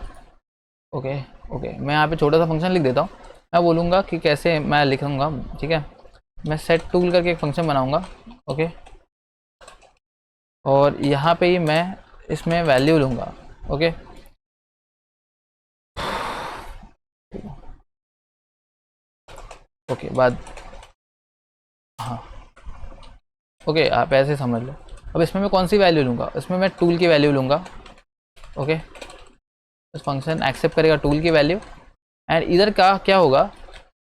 ओके ओके, मैं यहाँ पे छोटा सा फंक्शन लिख देता हूँ। मैं बोलूँगा कि कैसे मैं लिखूँगा, ठीक है, मैं सेट टूल करके एक फंक्शन बनाऊँगा। ओके, और यहाँ पे ही मैं इसमें वैल्यू लूँगा। ओके, ओके बाद, हाँ ओके, आप ऐसे समझ लो। अब इसमें मैं कौन सी वैल्यू लूँगा, इसमें मैं टूल की वैल्यू लूँगा। ओके, इस फंक्शन एक्सेप्ट करेगा टूल की वैल्यू, एंड इधर का क्या होगा,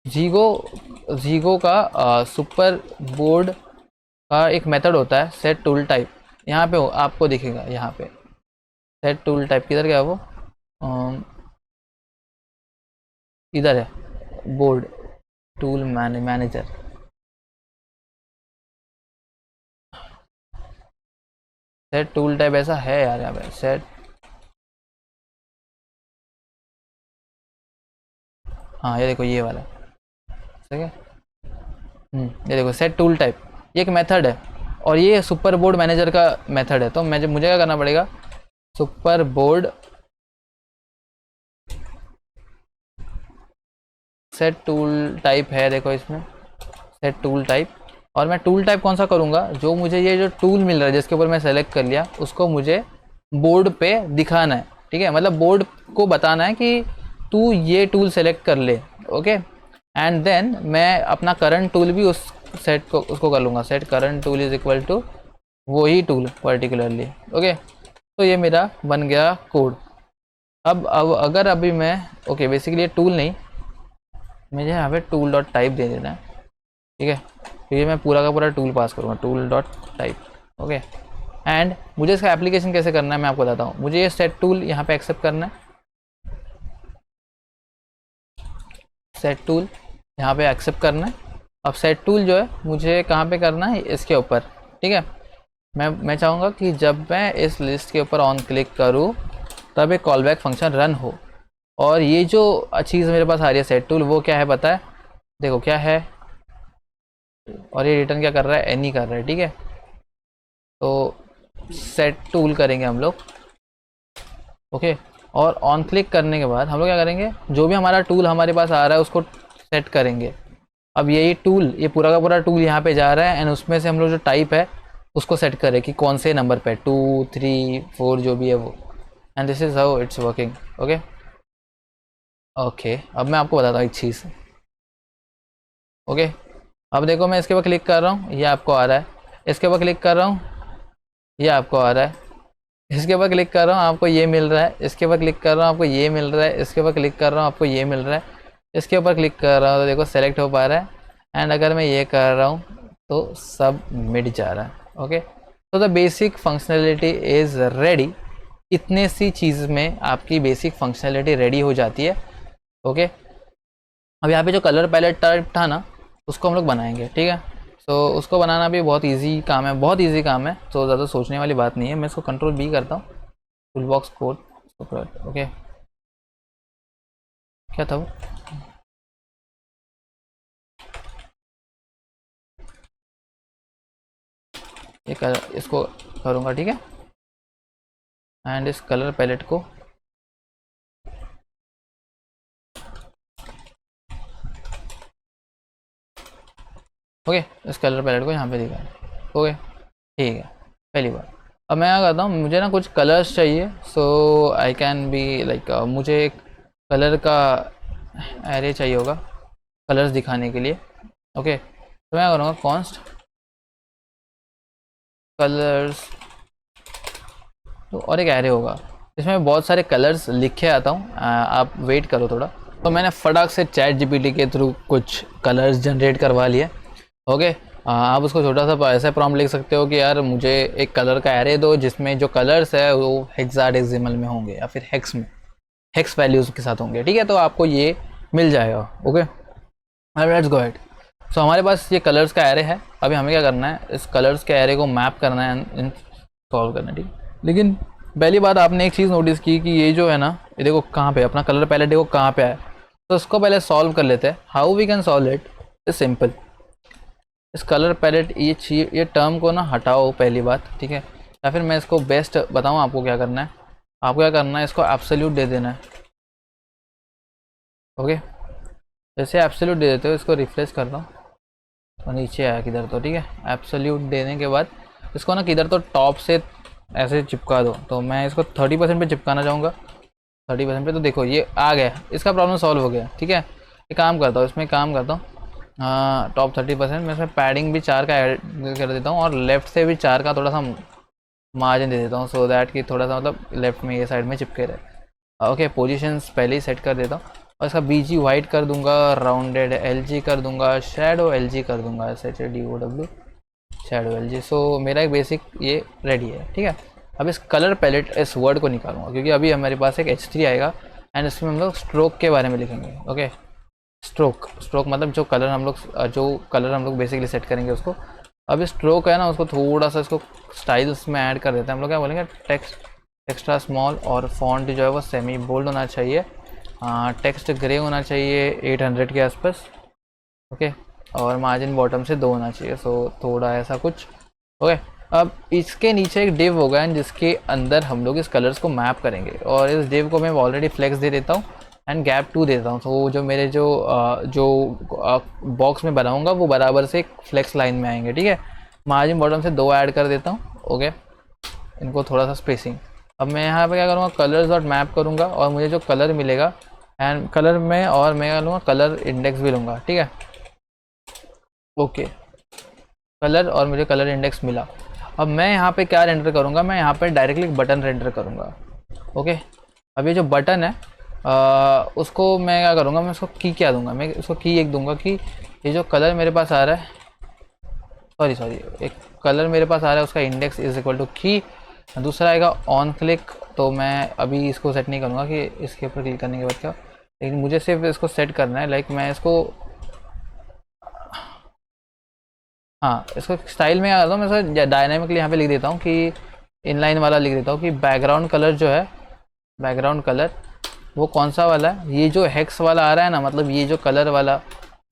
जीगो का सुपर बोर्ड का एक मेथड होता है सेट टूल टाइप। यहाँ पे आपको दिखेगा, यहाँ पे सेट टूल टाइप किधर गया वो, इधर है board tool manager. Set tool type ऐसा है यार, यहाँ पे सेट, हाँ ये देखो ये वाला, ठीक है, ये देखो सेट टूल टाइप, ये एक मेथड है और ये सुपर बोर्ड मैनेजर का मेथड है। तो मुझे क्या करना पड़ेगा, super board set tool type है, देखो इसमें सेट टूल टाइप, और मैं टूल टाइप कौन सा करूँगा, जो मुझे ये जो टूल मिल रहा है जिसके ऊपर मैं सेलेक्ट कर लिया उसको मुझे बोर्ड पे दिखाना है। ठीक है, मतलब बोर्ड को बताना है कि तू ये टूल सेलेक्ट कर ले। ओके, एंड देन मैं अपना करंट टूल भी उस सेट को उसको कर लूँगा, set current tool is equal to वही टूल पर्टिकुलरली। ओके, तो ये मेरा बन गया कोड। अब अगर अभी मैं, ओके बेसिकली ये टूल नहीं, मुझे यहाँ पे टूल डॉट टाइप दे देना है। ठीक है, तो ये मैं पूरा का पूरा टूल पास करूँगा, tool dot type. Okay, and मुझे इसका एप्लीकेशन कैसे करना है मैं आपको बताता हूँ। मुझे ये सेट टूल यहाँ पे एक्सेप्ट करना है, सेट टूल यहाँ पे एक्सेप्ट करना है। अब सेट टूल जो है मुझे कहाँ पे करना है, इसके ऊपर। ठीक है। मैं चाहूँगा कि जब मैं इस लिस्ट के ऊपर ऑन क्लिक करूँ तब एक कॉल बैक फंक्शन रन हो। और ये जो चीज़ मेरे पास आ रही है सेट टूल, वो क्या है पता है? देखो क्या है, और ये रिटर्न क्या कर रहा है? एनी कर रहा है, ठीक है। तो सेट टूल करेंगे हम लोग, ओके। और ऑन क्लिक करने के बाद हम लोग क्या करेंगे, जो भी हमारा टूल हमारे पास आ रहा है उसको सेट करेंगे। अब यही टूल, ये पूरा का पूरा टूल यहाँ पे जा रहा है, एंड उसमें से हम लोग जो टाइप है उसको सेट करें कि कौन से नंबर पे, 2 3 4 जो भी है वो। And this is how it's working, okay. Okay, अब मैं आपको बताता हूँ एक चीज़, ओके। अब देखो मैं इसके ऊपर क्लिक कर रहा हूँ, ये आपको आ रहा है। इसके ऊपर क्लिक कर रहा हूँ, ये आपको आ रहा है। इसके ऊपर क्लिक कर रहा हूँ, आपको ये मिल रहा है। इसके ऊपर क्लिक कर रहा हूँ, आपको ये मिल रहा है। इसके ऊपर क्लिक कर रहा हूँ, आपको ये मिल रहा है। इसके ऊपर क्लिक कर रहा हूँ तो देखो सेलेक्ट हो पा रहा है। एंड अगर मैं ये कर रहा हूँ तो सब मिट जा रहा है, ओके। तो the basic functionality is ready. इतने सी चीज़ में आपकी बेसिक फंक्शनैलिटी रेडी हो जाती है, ओके। अब यहाँ पे जो कलर पैलेट टाइप था ना, उसको हम लोग बनाएंगे, ठीक है। तो उसको बनाना भी बहुत इजी काम है, बहुत इजी काम है, तो ज़्यादा सोचने वाली बात नहीं है। मैं इसको कंट्रोल बी करता हूँ, टूल बॉक्स कोड, ओके। क्या था वो? ये कलर, इसको करूँगा, ठीक है। एंड इस कलर पैलेट को ओके, इस कलर पैलेट को यहाँ पे दिखा, ओके, ठीक है। पहली बार अब मैं क्या करता हूँ, मुझे ना कुछ कलर्स चाहिए, सो आई कैन बी लाइक, मुझे एक कलर का एरे चाहिए होगा कलर्स दिखाने के लिए, ओके। तो मैं करूँगा कॉन्स्ट कलर्स, तो और एक एरे होगा, इसमें बहुत सारे कलर्स लिखे आता हूँ। आप वेट करो थोड़ा। तो मैंने फटाक से चैट जीपीटी के थ्रू कुछ कलर्स जनरेट करवा लिए, ओके। आप उसको छोटा सा ऐसा प्रॉम्प्ट लिख सकते हो कि यार मुझे एक कलर का एरे दो जिसमें जो कलर्स है वो हेक्साडेसिमल में होंगे या फिर हेक्स में, हेक्स वैल्यूज़ के साथ होंगे, ठीक है। तो आपको ये मिल जाएगा, okay. Let's go ahead. So हमारे पास ये कलर्स का एरे है। अभी हमें क्या करना है, इस कलर्स के एरे को मैप करना है, सॉल्व करना है, ठीक है। लेकिन पहली बात आपने एक चीज़ नोटिस की कि ये जो है ना, ये देखो कहाँ पे अपना कलर पैलेट देखो कहाँ पे है। तो इसको पहले सॉल्व कर लेते हैं। How we can solve it is simple. इस कलर पैलेट ये टर्म को ना हटाओ पहली बात, ठीक है। या फिर मैं इसको बेस्ट बताऊँ आपको क्या करना है। आपको क्या करना है, इसको एब्सोल्यूट दे देना है, ओके। जैसे एब्सोल्यूट दे देते हो, इसको रिफ्रेश करता हूँ तो नीचे आया किधर तो, ठीक है। एब्सोल्यूट देने के बाद इसको ना किधर तो टॉप से ऐसे चिपका दो। तो मैं इसको 30% पे चिपकाना चाहूँगा, 30% पे। तो देखो ये आ गया, इसका प्रॉब्लम सॉल्व हो गया, ठीक है। ये काम करता हूँ, इसमें काम करता हूँ, टॉप 30%। मैं इसमें पैडिंग भी 4 का ऐड कर देता हूँ और लेफ्ट से भी 4 का थोड़ा सा मार्जिन दे देता हूँ, सो दैट कि थोड़ा सा मतलब लेफ्ट में ये साइड में चिपके रहे, ओके। पोजीशंस पहले ही सेट कर देता हूँ और इसका बीजी वाइट कर दूंगा, राउंडेड एलजी कर दूंगा, शैडो एलजी कर दूंगा, SHADOW शैडो एलजी। सो मेरा एक बेसिक ये रेडी है, ठीक है। अब इस कलर पैलेट इस वर्ड को निकालूंगा क्योंकि अभी हमारे पास एक H3 आएगा एंड इसमें हम लोग स्ट्रोक के बारे में लिखेंगे, ओके। स्ट्रोक मतलब जो कलर हम लोग बेसिकली सेट करेंगे उसको। अब इस स्ट्रोक है ना, उसको थोड़ा सा इसको स्टाइल्स में ऐड कर देते हैं हम लोग। क्या बोलेंगे, टेक्स्ट एक्स्ट्रा स्मॉल और फॉन्ट जो है वो सेमी बोल्ड होना चाहिए। टेक्स्ट ग्रे होना चाहिए 800 के आसपास, ओके। और मार्जिन बॉटम से 2 होना चाहिए, सो थोड़ा ऐसा कुछ, ओके। अब इसके नीचे एक डिव होगा जिसके अंदर हम लोग इस कलर्स को मैप करेंगे और इस डिव को मैं ऑलरेडी फ्लेक्स दे देता हूँ एंड गैप 2 देता हूँ। तो जो मेरे जो बॉक्स में बनाऊँगा वो बराबर से एक फ्लेक्स लाइन में आएंगे, ठीक है। मार्जिन बॉटम से 2 ऐड कर देता हूँ, ओके। इनको थोड़ा सा स्पेसिंग। अब मैं यहाँ पे क्या करूँगा, कलर्स डॉट मैप करूँगा और मुझे जो कलर मिलेगा एंड कलर में, और मैं क्या लूँगा, कलर इंडेक्स भी लूँगा, ठीक है, ओके। कलर और मुझे कलर इंडेक्स मिला। अब मैं यहाँ पे क्या रेंडर करूँगा, मैं यहाँ पे डायरेक्टली बटन रेंडर करूँगा, ओके। अब ये जो बटन है उसको मैं क्या करूँगा, मैं उसको की क्या दूंगा, मैं उसको की एक दूंगा कि ये जो कलर मेरे पास आ रहा है, सॉरी एक कलर मेरे पास आ रहा है उसका इंडेक्स इज इक्वल टू की। दूसरा आएगा ऑन क्लिक, तो मैं अभी इसको सेट नहीं करूँगा कि इसके ऊपर क्लिक करने के बाद क्या, लेकिन मुझे सिर्फ इसको सेट करना है। लाइक मैं इसको हाँ, इसको स्टाइल में क्या करता हूँ मैं, सर डायनेमिकली यहाँ पे लिख देता हूँ कि इनलाइन वाला लिख देता हूँ कि बैकग्राउंड कलर जो है, बैकग्राउंड कलर वो कौन सा वाला है, ये जो हेक्स वाला आ रहा है ना, मतलब ये जो कलर वाला,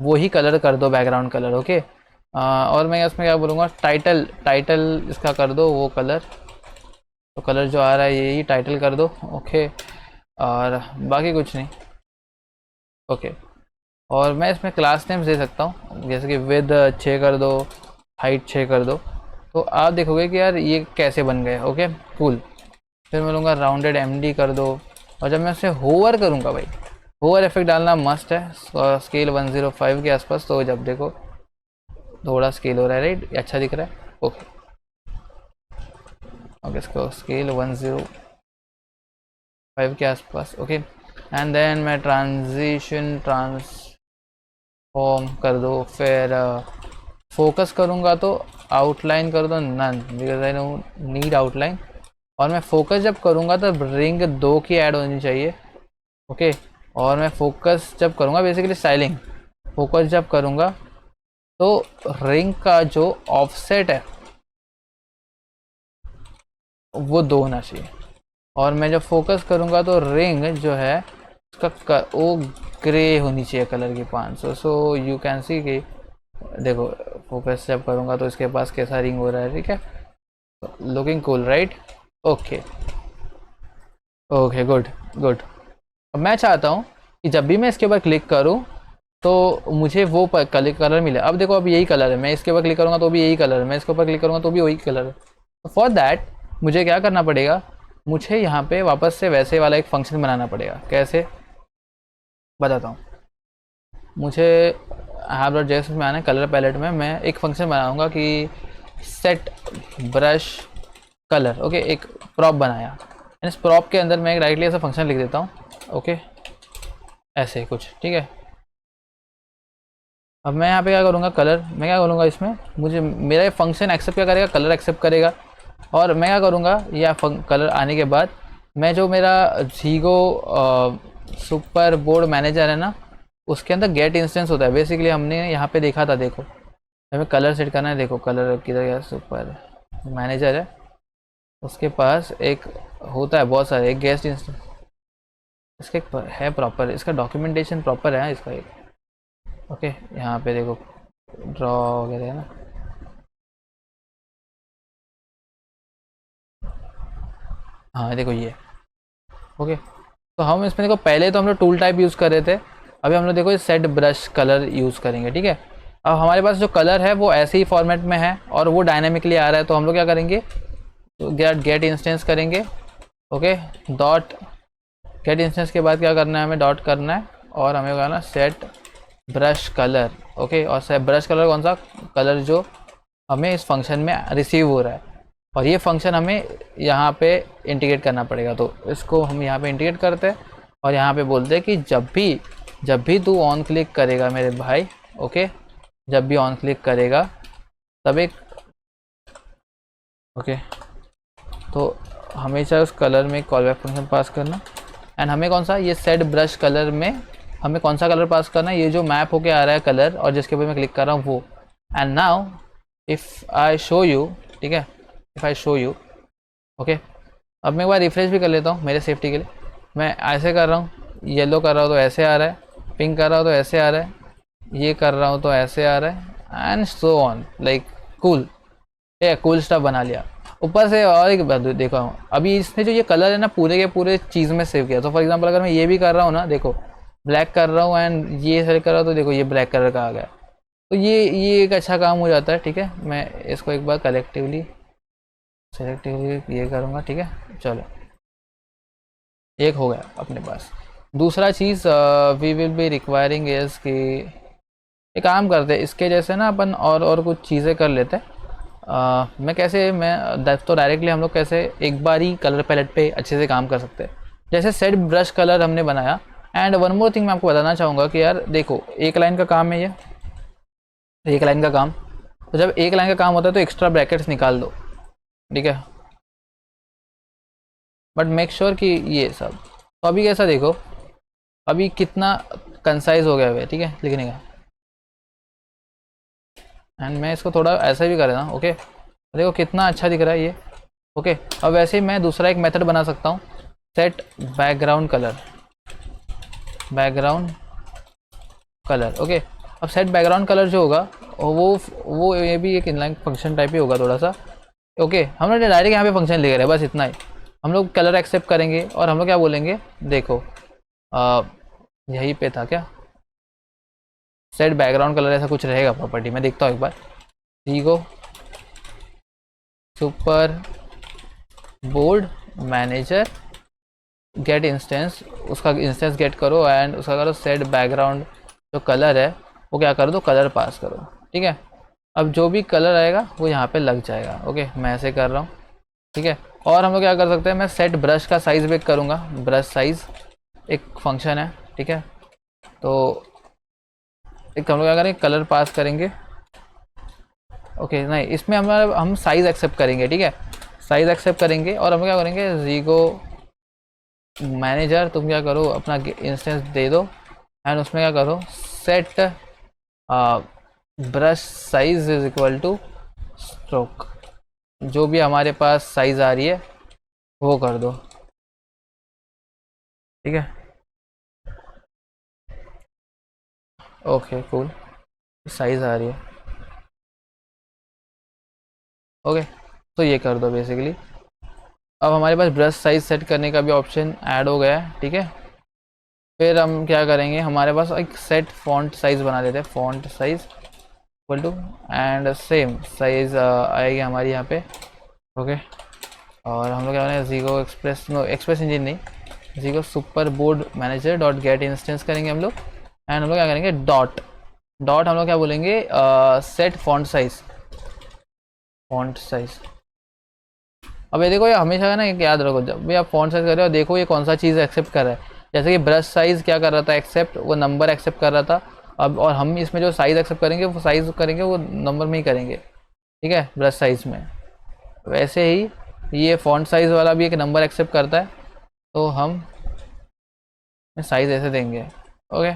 वो ही कलर कर दो बैकग्राउंड कलर। ओके। और मैं इसमें क्या बोलूँगा, टाइटल, टाइटल इसका कर दो वो कलर, तो कलर जो आ रहा है यही टाइटल कर दो। ओके। और बाकी कुछ नहीं। ओके। और मैं इसमें क्लास नेम्स दे सकता हूँ, जैसे कि विद 6 कर दो, हाइट 6 कर दो, तो आप देखोगे कि यार ये कैसे बन गए। Okay cool. फिर मैं लूँगा राउंडेड एमडी कर दो, और जब मैं उसे होवर करूँगा भाई, होवर इफेक्ट डालना मस्ट है, स्केल 105 के आसपास, तो जब देखो थोड़ा स्केल हो रहा है, राइट, अच्छा दिख रहा है। ओके ओके, इसको स्केल 105 के आसपास। ओके। एंड देन मैं ट्रांजिशन ट्रांसफॉर्म कर दो, फिर फोकस करूँगा तो आउटलाइन कर दो none, because I need outline. और मैं फोकस जब करूँगा तो रिंग 2 की ऐड होनी चाहिए। ओके। और मैं फोकस जब करूँगा, बेसिकली स्टाइलिंग, फोकस जब करूँगा तो रिंग का जो ऑफसेट है वो 2 होना चाहिए। और मैं जब फोकस करूँगा तो रिंग जो है उसका वो ग्रे होनी चाहिए कलर की 500। सो यू कैन सी कि देखो फोकस जब करूँगा तो इसके पास कैसा रिंग हो रहा है, ठीक है, looking cool, right. Okay okay, good good. अब मैं चाहता हूँ कि जब भी मैं इसके ऊपर क्लिक करूँ तो मुझे वो कलर मिले। अब देखो, अब यही कलर है, मैं इसके ऊपर क्लिक करूँगा तो भी यही कलर है, मैं इसके ऊपर क्लिक करूँगा तो भी वही कलर है। तो फॉर दैट मुझे क्या करना पड़ेगा, मुझे यहाँ पे वापस से वैसे वाला एक फंक्शन बनाना पड़ेगा। कैसे, बताता हूँ। मुझे App.js में आना है, कलर पैलेट में मैं एक फंक्शन बनाऊंगा कि सेट ब्रश कलर। ओके, एक प्रॉप बनाया, इस प्रॉप के अंदर मैं एक राइटली ऐसा फंक्शन लिख देता हूँ। ओके, ऐसे कुछ, ठीक है। अब मैं यहाँ पे क्या करूँगा, कलर, मैं क्या करूँगा इसमें, मुझे मेरा ये फंक्शन एक्सेप्ट क्या करेगा, कलर एक्सेप्ट करेगा। और मैं क्या करूँगा, या कलर आने के बाद मैं जो मेरा जीगो सुपर बोर्ड मैनेजर है ना, उसके अंदर गेट इंस्टेंस होता है। बेसिकली हमने यहाँ पे देखा था, देखो हमें कलर सेट करना है, देखो कलर किधर गया, सुपर मैनेजर है, उसके पास एक होता है बहुत सारे, एक गेस्ट इंस्टेंस, इसका एक है प्रॉपर, इसका डॉक्यूमेंटेशन प्रॉपर है इसका एक। ओके, यहाँ पे देखो ड्रॉ वगैरह है ना, हाँ देखो ये। ओके, तो हम इसमें देखो, पहले तो हम लोग टूल टाइप यूज़ कर रहे थे, अभी हम लोग देखो सेट ब्रश कलर यूज़ करेंगे, ठीक है। अब हमारे पास जो कलर है वो ऐसे ही फॉर्मेट में है और वो डायनेमिकली आ रहा है, तो हम लोग क्या करेंगे, तो गेट इंस्टेंस करेंगे। ओके, डॉट गेट इंस्टेंस के बाद क्या करना है, हमें डॉट करना है, और हमें करना सेट ब्रश कलर। ओके, और सेट ब्रश कलर कौन सा कलर जो हमें इस फंक्शन में रिसीव हो रहा है, और ये फंक्शन हमें यहाँ पे इंटीग्रेट करना पड़ेगा। तो इसको हम यहाँ पे इंटीग्रेट करते हैं और यहाँ पे बोलते हैं कि जब भी तू ऑन क्लिक करेगा मेरे भाई, ओके, जब भी ऑन क्लिक करेगा तब एक, ओके, तो हमेशा उस कलर में कॉल बैक फंक्शन पास करना। एंड हमें कौन सा, ये सेट ब्रश कलर में हमें कौन सा कलर पास करना है, ये जो मैप होके आ रहा है कलर और जिसके ऊपर मैं क्लिक कर रहा हूँ वो। And now if I show you, ठीक है, if I show you, okay, अब मैं एक बार रिफ्रेश भी कर लेता हूँ मेरे सेफ्टी के लिए। मैं ऐसे कर रहा हूँ, येलो कर रहा हूँ तो ऐसे आ रहा है, पिंक कर रहा हूँ तो ऐसे आ रहा है, ये कर रहा हूँ तो ऐसे आ रहा है, and so on, like cool, ठीक, कूल स्टफ बना लिया। ऊपर से और एक बात देखा हूँ, अभी इसने जो ये कलर है ना पूरे के पूरे चीज़ में सेव किया। तो फॉर एग्जांपल अगर मैं ये भी कर रहा हूँ ना, देखो ब्लैक कर रहा हूँ एंड ये सेलेक्ट कर रहा हूँ, तो देखो ये ब्लैक कलर का आ गया। तो ये एक अच्छा काम हो जाता है, ठीक है। मैं इसको एक बार कलेक्टिवली सेलेक्टिवली ये करूँगा, ठीक है, चलो एक हो गया अपने पास। दूसरा चीज़ we will be requiring is कि एक काम करते हैं, इसके जैसे ना अपन और कुछ चीज़ें कर लेते हैं। मैं कैसे, तो डायरेक्टली हम लोग कैसे एक बार ही कलर पैलेट पे अच्छे से काम कर सकते हैं। जैसे सेट ब्रश कलर हमने बनाया। एंड वन मोर थिंग मैं आपको बताना चाहूँगा कि यार देखो, एक लाइन का काम है ये, एक लाइन का काम, तो जब एक लाइन का काम होता है तो एक्स्ट्रा ब्रैकेट्स निकाल दो, ठीक है, बट मेक श्योर कि ये सब। तो अभी कैसा देखो, अभी कितना कंसाइज हो गया हुआ है, ठीक है, लिखने का। एंड मैं इसको थोड़ा ऐसा भी कर देना। ओके, देखो कितना अच्छा दिख रहा है ये। ओके, अब वैसे ही मैं दूसरा एक मेथड बना सकता हूँ, set background colour, background colour. Okay, अब सेट बैकग्राउंड कलर जो होगा वो ये भी एक इनलाइन फंक्शन टाइप ही होगा थोड़ा सा। ओके, हम लोग डायरेक्ट यहाँ पे फंक्शन ले रहे हैं, बस इतना ही। हम लोग कलर एक्सेप्ट करेंगे और हम लोग क्या बोलेंगे, देखो यही पे था क्या, सेट बैकग्राउंड कलर ऐसा कुछ रहेगा प्रॉपर्टी, मैं देखता हूँ एक बार। Zego super board manager get instance, उसका इंस्टेंस गेट करो एंड उसका करो सेट बैकग्राउंड जो कलर है वो क्या कर दो, कलर पास करो। ठीक है, अब जो भी कलर आएगा वो यहाँ पे लग जाएगा। ओके, मैं ऐसे कर रहा हूँ। ठीक है, और हम लोग क्या कर सकते हैं, मैं सेट ब्रश का साइज भी करूँगा, ब्रश साइज एक फंक्शन है। ठीक है, तो एक हम लोग क्या करेंगे, कलर पास करेंगे। ओके, नहीं इसमें हम साइज एक्सेप्ट करेंगे। ठीक है, साइज एक्सेप्ट करेंगे और हम क्या करेंगे, जीगो मैनेजर तुम क्या करो, अपना इंस्टेंस दे दो एंड उसमें क्या करो, set brush size is equal two stroke, जो भी हमारे पास साइज आ रही है वो कर दो। ठीक है, ओके कूल, साइज आ रही है। ओके, तो ये कर दो बेसिकली। अब हमारे पास ब्रश साइज सेट करने का भी ऑप्शन ऐड हो गया है। ठीक है, फिर हम क्या करेंगे, हमारे पास एक सेट फॉन्ट साइज बना लेते हैं, font size equal to and same size आएगी हमारी यहाँ पे। ओके, और हम लोग क्या करेंगे, Zego express, no express engine नहीं, Zego super board manager dot get instance करेंगे हम लोग एंड हम लोग क्या करेंगे, डॉट डॉट हम लोग क्या बोलेंगे, set font size, font size. अब ये देखो, ये हमेशा ना एक याद रखो, जब भी आप फॉन्ट साइज कर रहे हो देखो ये कौन सा चीज़ एक्सेप्ट कर रहा है। जैसे कि ब्रश साइज क्या कर रहा था, एक्सेप्ट वो नंबर एक्सेप्ट कर रहा था। अब और हम इसमें जो साइज एक्सेप्ट करेंगे वो साइज करेंगे वो नंबर में ही करेंगे। ठीक है, ब्रश साइज में वैसे ही ये फॉन्ट साइज वाला भी एक नंबर एक्सेप्ट करता है, तो हम साइज ऐसे देंगे। ओके,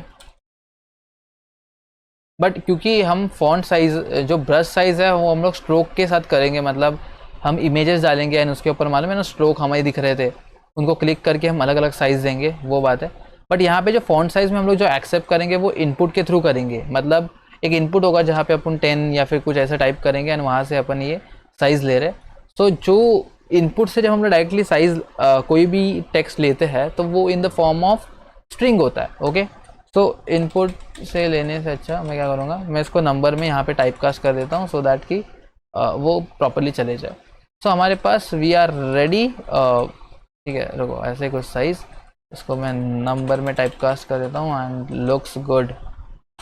बट क्योंकि हम फॉन्ट साइज जो ब्रश साइज है वो हम लोग स्ट्रोक के साथ करेंगे, मतलब हम इमेजेस डालेंगे एंड उसके ऊपर मालूम है ना स्ट्रोक हमें दिख रहे थे, उनको क्लिक करके हम अलग अलग साइज देंगे, वो बात है। बट यहाँ पे जो फॉन्ट साइज में हम लोग जो एक्सेप्ट करेंगे वो इनपुट के थ्रू करेंगे, मतलब एक इनपुट होगा जहाँ पे अपन 10 या फिर कुछ ऐसा टाइप करेंगे एंड वहाँ से अपन ये साइज ले रहे। तो जो इनपुट से जब हम लोग डायरेक्टली साइज कोई भी टेक्स्ट लेते हैं तो वो in the form of string होता है। ओके, तो इनपुट से लेने से अच्छा मैं क्या करूँगा, मैं इसको नंबर में यहाँ पे टाइप कास्ट कर देता हूँ सो दैट कि वो प्रॉपरली चले जाए। सो हमारे पास वी आर रेडी। ठीक है, रुको ऐसे कुछ साइज, इसको मैं नंबर में टाइप कास्ट कर देता हूँ एंड लुक्स गुड।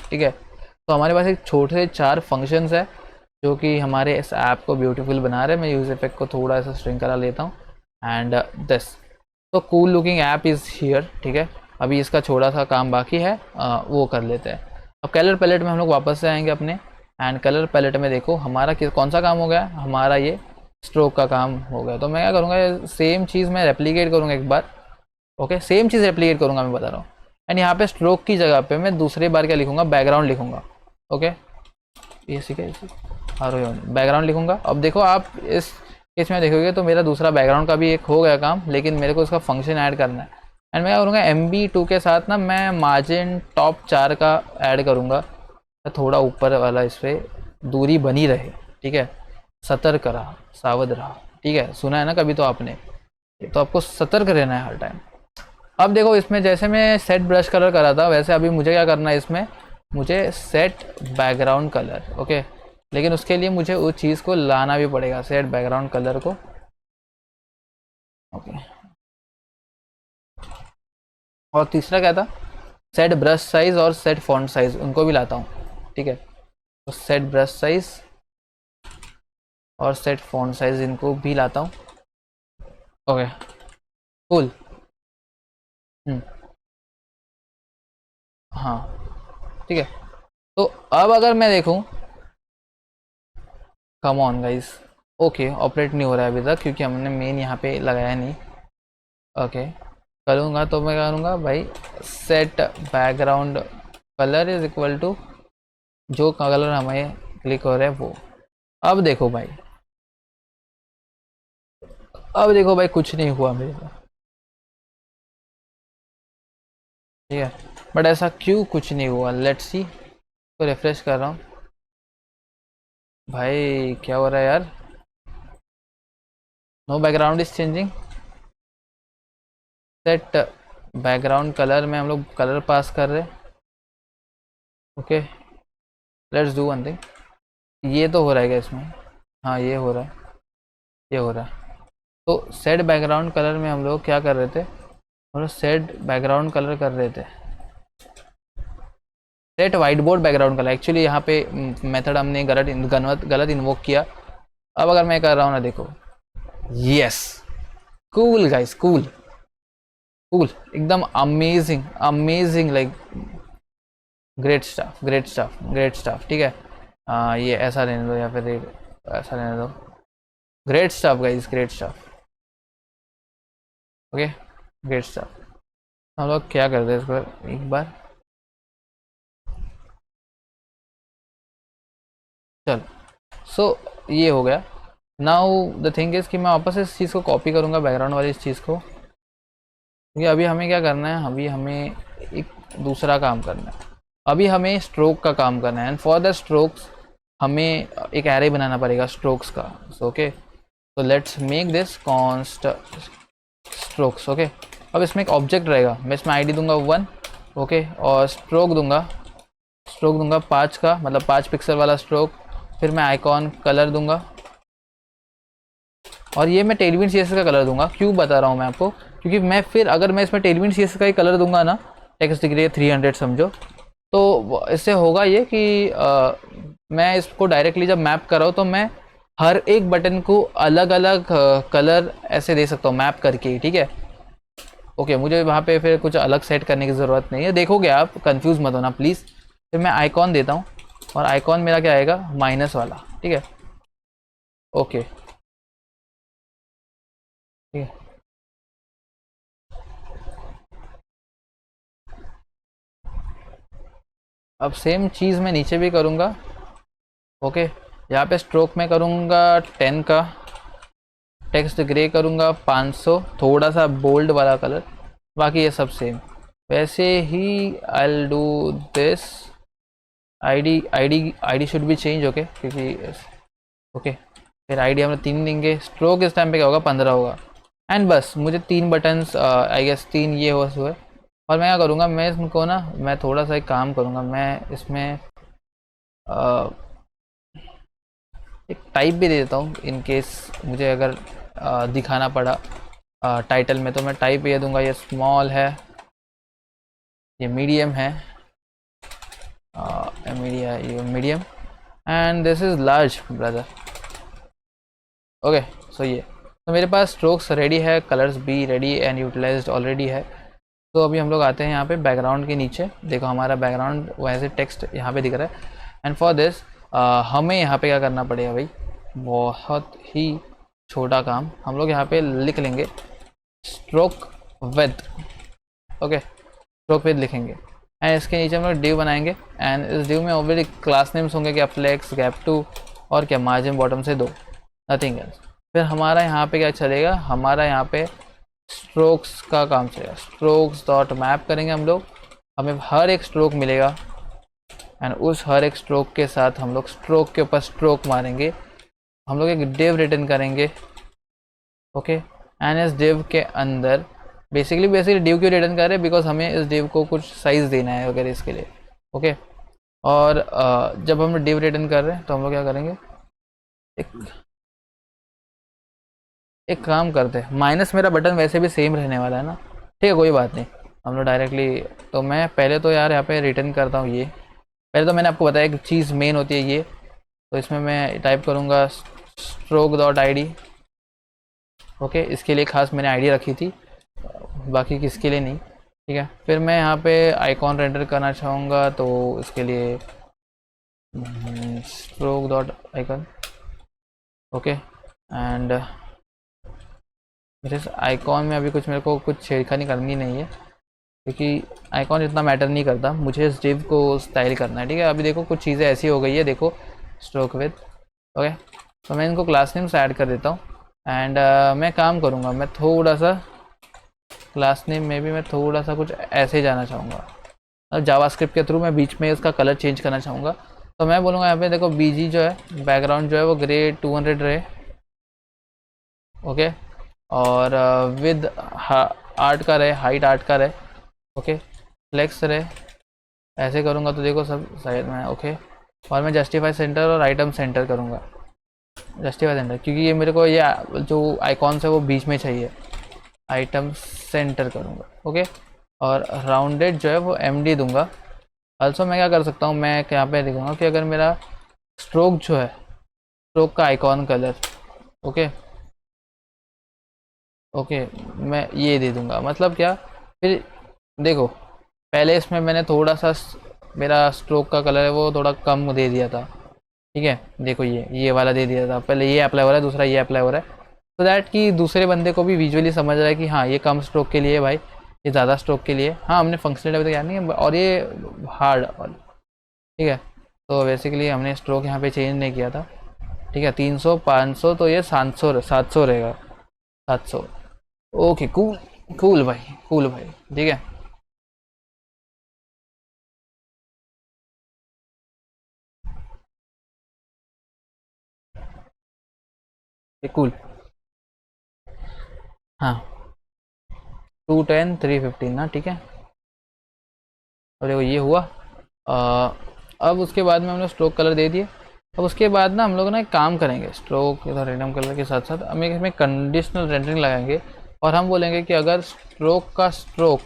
ठीक है, तो हमारे पास एक छोटे से 4 फंक्शंस है जो कि हमारे इस ऐप को ब्यूटीफुल बना रहे हैं। मैं यूज इफेक्ट को थोड़ा सा स्ट्रिंग करा लेता हूँ एंड दिस, तो cool looking app is here. ठीक है, अभी इसका छोटा सा काम बाकी है, वो कर लेते हैं। अब कलर पैलेट में हम लोग वापस से आएंगे अपने एंड कलर पैलेट में देखो हमारा कौन सा काम हो गया, हमारा ये स्ट्रोक का काम हो गया। तो मैं क्या करूँगा, सेम चीज़ मैं रेप्लिकेट करूँगा एक बार। ओके, सेम चीज़ रेप्लिकेट करूँगा, मैं बता रहा हूँ। एंड यहाँ पे स्ट्रोक की जगह पे मैं दूसरी बार क्या लिखूँगा, बैकग्राउंड लिखूँगा। ओके, ये सीखे बैकग्राउंड लिखूँगा। अब देखो आप इस केस में देखोगे तो मेरा दूसरा बैकग्राउंड का भी एक हो गया काम, लेकिन मेरे को इसका फंक्शन ऐड करना है। एंड मैं क्या करूँगा, MB2 के साथ ना मैं मार्जिन टॉप 4 का ऐड करूँगा, थोड़ा ऊपर वाला इस पर दूरी बनी रहे। ठीक है, सतर्क रहा, सावध रहा। ठीक है, सुना है ना कभी तो आपने, तो आपको सतर्क रहना है हर टाइम। अब देखो इसमें जैसे मैं सेट ब्रश कलर करा था वैसे अभी मुझे क्या करना है, इसमें मुझे सेट बैकग्राउंड कलर। ओके, लेकिन उसके लिए मुझे उस चीज़ को लाना भी पड़ेगा, सेट बैकग्राउंड कलर को। ओके, और तीसरा क्या था, सेट ब्रश साइज और सेट फॉन्ट साइज, उनको भी लाता हूँ। ठीक है, तो सेट ब्रश साइज और सेट फॉन्ट साइज इनको भी लाता हूँ। Okay cool. हाँ ठीक है, तो अब अगर मैं देखूँ, come on guys, okay operate नहीं हो रहा है अभी तक क्योंकि हमने मेन यहाँ पे लगाया नहीं। ओके, करूँगा तो मैं करूँगा भाई, set background colour is equal to जो कलर हमें क्लिक हो रहा है वो। अब देखो भाई, अब देखो भाई, कुछ नहीं हुआ मेरे को, ठीक है। बट ऐसा क्यों कुछ नहीं हुआ, लेट्स सी। तो रिफ्रेश कर रहा हूँ भाई, क्या हो रहा है यार। No background is changing. Set background colour में हम लोग कलर पास कर रहे हैं। Okay, let's do one thing. ये तो हो रहा है क्या इसमें? हाँ ये हो रहा है, ये हो रहा है। तो सेट बैकग्राउंड कलर में हम लोग क्या कर रहे थे, हम लोग सेट बैकग्राउंड कलर कर रहे थे, set white board background colour. Actually यहाँ पे मेथड हमने गलत इन्वोक किया। अब अगर मैं कर रहा हूँ ना, देखो, yes, cool guys, cool cool, एकदम amazing amazing, like great stuff, great stuff, great stuff, ठीक है। ये ऐसा रहने दो या फिर ऐसा रहने दो। Great staff guys, great staff, okay, great staff. हम लोग क्या करते हैं इसको एक बार, चल। सो ये हो गया। नाउ द थिंग इज कि मैं वापस इस चीज़ को कॉपी करूँगा, बैकग्राउंड वाली इस चीज़ को, क्योंकि अभी हमें क्या करना है, अभी हमें एक दूसरा काम करना है। अभी हमें स्ट्रोक का काम करना है, एंड फॉर द स्ट्रोक्स हमें एक एरे बनाना पड़ेगा स्ट्रोक्स का। सो ओके, तो let's make this const strokes. Okay, अब इसमें एक ऑब्जेक्ट रहेगा, मैं इसमें आईडी दूंगा 1, ओके, और स्ट्रोक दूंगा 5 का, मतलब 5 पिक्सल वाला स्ट्रोक। फिर मैं आइकॉन कलर दूंगा, और ये मैं टेलविंड सीएसएस का कलर दूंगा। क्यों बता रहा हूँ मैं आपको, क्योंकि मैं फिर अगर मैं इसमें टेलविंड सीएसएस का ही कलर दूंगा ना, टेक्स्ट डिग्री 300 समझो, तो इससे होगा ये कि मैं इसको डायरेक्टली जब मैप कर रहा हूँ तो मैं हर एक बटन को अलग अलग कलर ऐसे दे सकता हूँ मैप करके, ठीक है। ओके, मुझे वहाँ पे फिर कुछ अलग सेट करने की ज़रूरत नहीं है, देखोगे आप, कंफ्यूज मत होना प्लीज़। फिर मैं आइकॉन देता हूँ, और आइकॉन मेरा क्या आएगा, माइनस वाला, ठीक है। ओके, ठीक है। अब सेम चीज़ मैं नीचे भी करूँगा। ओके, यहाँ पे स्ट्रोक में करूँगा 10 का, टेक्स्ट ग्रे करूँगा 500, थोड़ा सा बोल्ड वाला कलर, बाकी ये सब सेम। वैसे ही I will do this. ID should be change, okay, क्योंकि ओके, फिर आईडी हम लोग 3 देंगे। स्ट्रोक इस टाइम पे क्या होगा, 15 होगा। एंड बस मुझे 3 बटन्स, आई गेस 3 ये हुए। और मैं क्या करूँगा, मैं इसको ना, मैं थोड़ा सा एक काम करूँगा, मैं इसमें एक टाइप भी दे देता हूँ, इन केस मुझे अगर दिखाना पड़ा टाइटल में, तो मैं टाइप ये दूंगा, ये स्मॉल है, ये मीडियम है, medium, and this is large brother. Okay, so ये तो मेरे पास स्ट्रोक्स रेडी है, कलर्स भी रेडी एंड यूटिलाइज्ड ऑलरेडी है। तो अभी हम लोग आते हैं यहाँ पे बैकग्राउंड के नीचे, देखो हमारा बैकग्राउंड वैसे टेक्स्ट यहाँ पे दिख रहा है। एंड फॉर दिस हमें यहाँ पे क्या करना पड़ेगा भाई, बहुत ही छोटा काम, हम लोग यहाँ पे लिख लेंगे stroke with. Okay, stroke with लिखेंगे, एंड इसके नीचे हम लोग डिव बनाएंगे। एंड इस डिव में ऑलरेडी क्लास नेम्स होंगे, क्या फ्लेक्स, गैप 2, और क्या मार्जिन बॉटम से 2, नथिंग एल्स। फिर हमारा यहाँ पे क्या चलेगा, हमारा यहाँ पे स्ट्रोक्स का काम चलेगा। स्ट्रोक्स डॉट मैप करेंगे हम लोग, हमें हर एक स्ट्रोक मिलेगा, एंड उस हर एक स्ट्रोक के साथ हम लोग स्ट्रोक के ऊपर स्ट्रोक मारेंगे। हम लोग एक डिव रिटर्न करेंगे, ओके। एंड इस डिव के अंदर बेसिकली डिव क्यों रिटर्न कर रहे हैं, बिकॉज हमें इस डिव को कुछ साइज देना है वगैरह इसके लिए, ओके। और जब हम डिव रिटर्न कर रहे हैं तो हम लोग क्या करेंगे, एक काम करते हैं, माइनस मेरा बटन वैसे भी सेम रहने वाला है ना, ठीक है, कोई बात नहीं, हम लोग डायरेक्टली। तो मैं पहले तो यार यहाँ पे रिटर्न करता हूँ ये, पहले तो मैंने आपको बताया एक चीज़ मेन होती है ये, तो इसमें मैं टाइप करूँगा स्ट्रोक डॉट आई, ओके। इसके लिए खास मैंने आईडी रखी थी, बाकी किसके लिए नहीं, ठीक है। फिर मैं यहाँ पे आइकॉन रेंडर करना चाहूँगा, तो इसके लिए stroke dot icon, okay. And मेरे आइकॉन में अभी कुछ मेरे को कुछ छेड़खानी करनी नहीं है, क्योंकि आइकॉन इतना मैटर नहीं करता, मुझे इस डिव को स्टाइल करना है, ठीक है। अभी देखो कुछ चीज़ें ऐसी हो गई है, देखो स्ट्रोक विद। ओके, तो मैं इनको क्लास नेम से ऐड कर देता हूँ। एंड मैं काम करूँगा, मैं थोड़ा सा क्लास नेम में भी मैं थोड़ा सा कुछ ऐसे ही जाना चाहूँगा। अब जावास्क्रिप्ट के थ्रू मैं बीच में इसका कलर चेंज करना चाहूँगा। तो मैं बोलूँगा यहाँ पे देखो बीजी जो है बैकग्राउंड जो है वो ग्रे 200 रहे। ओके, और विद आर्ट का रहे, हाइट आर्ट का रहे। ओके, फ्लेक्स रहे, ऐसे करूँगा तो देखो सब साइड में। ओके, और मैं जस्टिफाई सेंटर और आइटम सेंटर करूँगा। जस्टिफाई सेंटर क्योंकि ये मेरे को ये जो आइकॉन्स है वो बीच में चाहिए। आइटम सेंटर करूँगा। ओके, और राउंडेड जो है वो MD दूंगा। अल्सो मैं क्या कर सकता हूँ, मैं यहाँ पे देखूँगा कि अगर मेरा स्ट्रोक जो है, स्ट्रोक का आइकॉन कलर, ओके ओके, मैं ये दे दूंगा। मतलब क्या, फिर देखो पहले इसमें मैंने थोड़ा सा मेरा स्ट्रोक का कलर है वो थोड़ा कम दे दिया था। ठीक है, देखो ये वाला दे दिया था, पहले ये अप्लाई हो रहा है, दूसरा ये अप्लाई हो रहा है, तो दैट कि दूसरे बंदे को भी विजुअली समझ रहा है कि हाँ ये कम स्ट्रोक के लिए भाई, ये ज़्यादा स्ट्रोक के लिए। हाँ, हमने फंक्शनल अभी तक याद नहीं है, और ये हार्ड। ठीक है, तो बेसिकली हमने स्ट्रोक यहाँ पे चेंज नहीं किया था। ठीक है, 300 500, तो ये 700 रहेगा, 700। ओके, कूल कूल भाई, कूल भाई। ठीक है, ये कूल। हाँ, 210 315 ना, ठीक है। और देखो ये हुआ। अब उसके बाद में हमने स्ट्रोक कलर दे दिए। अब उसके बाद ना हम लोग ना एक काम करेंगे, स्ट्रोक इधर रैंडम कलर के साथ साथ हम इसमें कंडीशनल रेंडरिंग लगाएंगे। और हम बोलेंगे कि अगर स्ट्रोक का स्ट्रोक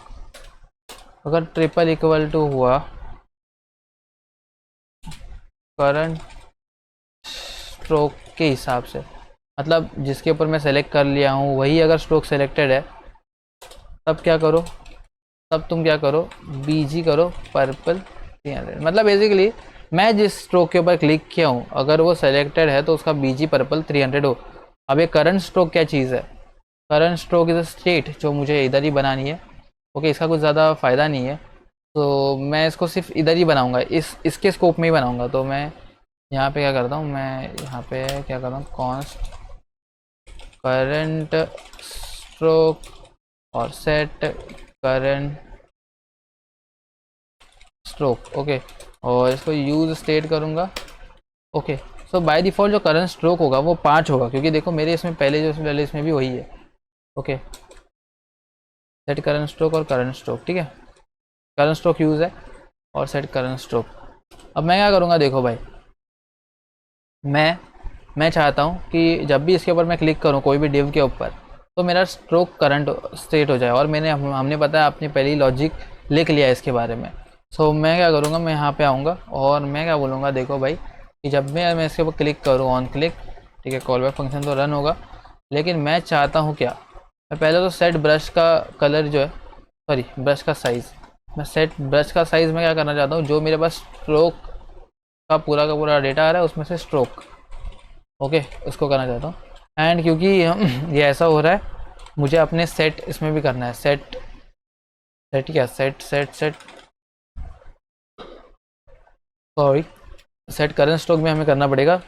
अगर ट्रिपल इक्वल टू हुआ करंट स्ट्रोक के हिसाब से, मतलब जिसके ऊपर मैं सेलेक्ट कर लिया हूँ वही अगर स्ट्रोक सेलेक्टेड है, तब क्या करो, तब तुम क्या करो, BG करो पर्पल 300। मतलब बेसिकली मैं जिस स्ट्रोक के ऊपर क्लिक किया हूँ अगर वो सेलेक्टेड है तो उसका BG पर्पल 300 हो। अब ये करंट स्ट्रोक क्या चीज़ है, current stroke is a state जो मुझे इधर ही बनानी है। ओके, इसका कुछ ज़्यादा फ़ायदा नहीं है, तो मैं इसको सिर्फ इधर ही बनाऊंगा, इसके स्कोप में ही बनाऊंगा। तो मैं यहाँ पे क्या करता हूँ, मैं यहाँ पे क्या करता हूँ, कॉन्स्ट करंट स्ट्रोक और सेट करंट स्ट्रोक। ओके, और इसको यूज स्टेट करूँगा। ओके, सो बाय डिफ़ॉल्ट जो करंट स्ट्रोक होगा वो 5 होगा, क्योंकि देखो मेरे इसमें पहले जो पहले इसमें भी वही है। ओके, सेट करंट स्ट्रोक और करंट स्ट्रोक, ठीक है, करंट स्ट्रोक यूज़ है और सेट करंट स्ट्रोक। अब मैं क्या करूँगा, देखो भाई, मैं चाहता हूँ कि जब भी इसके ऊपर मैं क्लिक करूँ कोई भी डिव के ऊपर, तो मेरा स्ट्रोक करंट स्टेट हो जाए। और हमने पता है अपनी पहली लॉजिक लिख लिया है इसके बारे में। सो मैं क्या करूँगा, मैं यहाँ पे आऊँगा और मैं क्या बोलूँगा, देखो भाई कि जब मैं इसके ऊपर क्लिक करूँ ऑन क्लिक, ठीक है, कॉल बैक फंक्शन तो रन होगा, लेकिन मैं चाहता हूँ क्या, मैं पहले तो सेट ब्रश का कलर जो है, सॉरी ब्रश का साइज़, मैं सेट ब्रश का साइज़ में क्या करना चाहता हूँ, जो मेरे पास स्ट्रोक का पूरा डेटा आ रहा है उसमें से स्ट्रोक, ओके, उसको करना चाहता हूँ। एंड क्योंकि ये ऐसा हो रहा है, मुझे अपने सेट इसमें भी करना है, सेट सेट क्या set set set sorry set current stroke में हमें करना पड़ेगा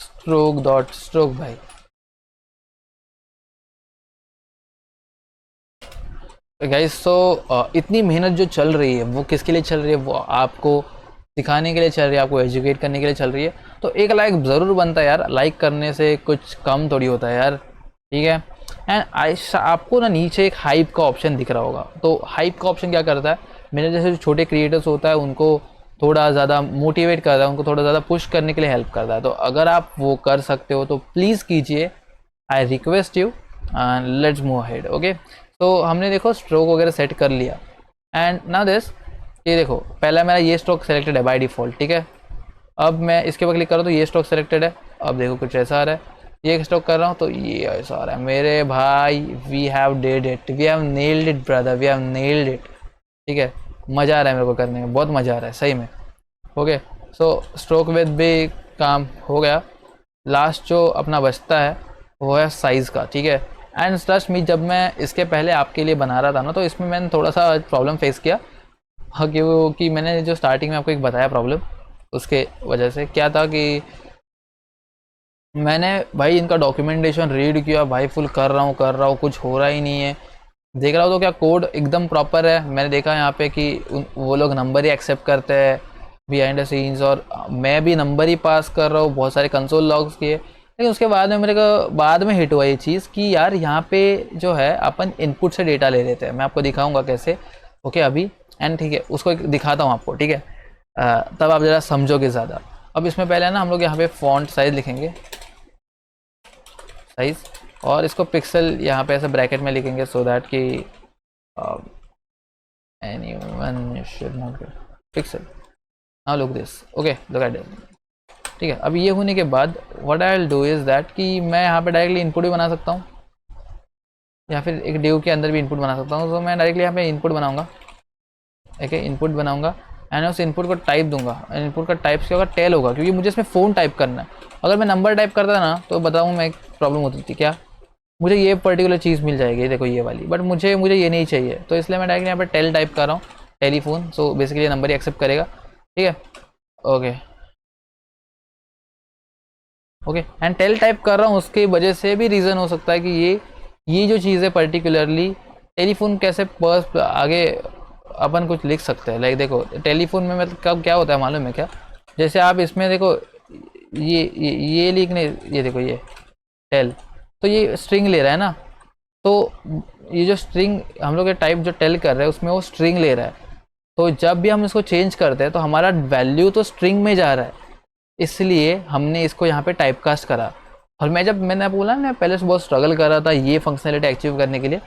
स्ट्रोक डॉट स्ट्रोक भाई। गाइस, सो इतनी मेहनत जो चल रही है वो किसके लिए चल रही है, वो आपको सिखाने के लिए चल रही है, आपको एजुकेट करने के लिए चल रही है। तो एक लाइक ज़रूर बनता है यार, लाइक करने से कुछ कम थोड़ी होता है यार, ठीक है। एंड आपको ना नीचे एक हाइप का ऑप्शन दिख रहा होगा, तो हाइप का ऑप्शन क्या करता है, मेरे जैसे जो छोटे क्रिएटर्स होता है उनको थोड़ा ज़्यादा मोटिवेट करता है, उनको थोड़ा ज़्यादा पुश करने के लिए हेल्प करता है। तो अगर आप वो कर सकते हो तो प्लीज़ कीजिए, I request you, and let's move ahead. Okay, तो हमने देखो स्ट्रोक वगैरह सेट कर लिया। एंड नाउ दिस, ये देखो पहला मेरा ये स्ट्रोक सेलेक्टेड है बाय डिफ़ॉल्ट, ठीक है। अब मैं इसके ऊपर क्लिक करूँ तो ये स्ट्रोक सेलेक्टेड है। अब देखो कुछ ऐसा आ रहा है, ये स्ट्रोक कर रहा हूँ तो ये ऐसा आ रहा है। मेरे भाई we have did it, we have nailed it brother, we have nailed it, ठीक है। मज़ा आ रहा है मेरे को करने में, बहुत मज़ा आ रहा है सही में। ओके, सो स्ट्रोक विद भी काम हो गया। लास्ट जो अपना बचता है वो है साइज़ का, ठीक है। एंड ट्रस्ट मी, जब मैं इसके पहले आपके लिए बना रहा था ना, तो इसमें मैंने थोड़ा सा प्रॉब्लम फेस किया। हाँ, क्योंकि मैंने जो स्टार्टिंग में आपको एक बताया प्रॉब्लम, उसके वजह से क्या था कि मैंने भाई इनका डॉक्यूमेंटेशन रीड किया भाई, फुल कर रहा हूँ, कुछ हो रहा ही नहीं है। देख रहा हूँ तो क्या कोड एकदम प्रॉपर है। मैंने देखा यहाँ पे कि वो लोग नंबर ही एक्सेप्ट करते हैं बिहाइंड द सीन्स, और मैं भी नंबर ही पास कर रहा हूँ, बहुत सारे कंसोल लॉग्स किए। लेकिन उसके बाद में मेरे को बाद में हिट हुआ ये चीज़ कि यार यहाँ पे जो है अपन इनपुट से डेटा ले लेते हैं। मैं आपको दिखाऊंगा कैसे, ओके अभी। एंड ठीक है, उसको दिखाता हूँ आपको, ठीक है। तब आप ज़रा समझोगे ज़्यादा। अब इसमें पहले ना हम लोग यहाँ पे फॉन्ट साइज़ लिखेंगे, साइज़, और इसको पिक्सल यहाँ पे ऐसे ब्रैकेट में लिखेंगे सो दैट कि anyone should not get pixel. Now look this, okay, look at it, ठीक है। अब ये होने के बाद what I'll do is that कि मैं यहाँ पे डायरेक्टली इनपुट भी बना सकता हूँ, या फिर एक डिव के अंदर भी इनपुट बना सकता हूँ। तो मैं डायरेक्टली यहाँ पे इनपुट बनाऊँगा, ठीक है, इनपुट बनाऊँगा एंड उस इनपुट को टाइप दूंगा। इनपुट का टाइप क्या होगा, टेल होगा, क्योंकि मुझे इसमें फ़ोन टाइप करना है। अगर मैं नंबर टाइप करता ना तो बताऊँ मैं, एक प्रॉब्लम होती थी क्या, मुझे ये पर्टिकुलर चीज़ मिल जाएगी, देखो ये वाली, बट मुझे ये नहीं चाहिए। तो इसलिए मैं डायरेक्ट यहाँ पे टेल टाइप कर रहा हूँ, टेलीफोन। सो बेसिकली ये नंबर ही एक्सेप्ट करेगा, ठीक है, okay okay. And tel type कर रहा हूँ, उसकी वजह से भी रीज़न हो सकता है कि ये जो चीज़ है पर्टिकुलरली टेलीफोन कैसे पर्स आगे अपन कुछ लिख सकते हैं। लाइक देखो टेलीफोन में मतलब कब क्या होता है मालूम है क्या, जैसे आप इसमें देखो ये लिखने, ये देखो ये टेल, तो ये स्ट्रिंग ले रहा है ना, तो ये जो स्ट्रिंग हम लोग टाइप जो टेल कर रहे हैं उसमें वो स्ट्रिंग ले रहा है। तो जब भी हम इसको चेंज करते हैं तो हमारा वैल्यू तो स्ट्रिंग में जा रहा है, इसलिए हमने इसको यहाँ पे टाइप कास्ट करा। और मैंने बोला ना पहले से बहुत स्ट्रगल कर रहा था ये फंक्शनलिटी अचीव करने के लिए,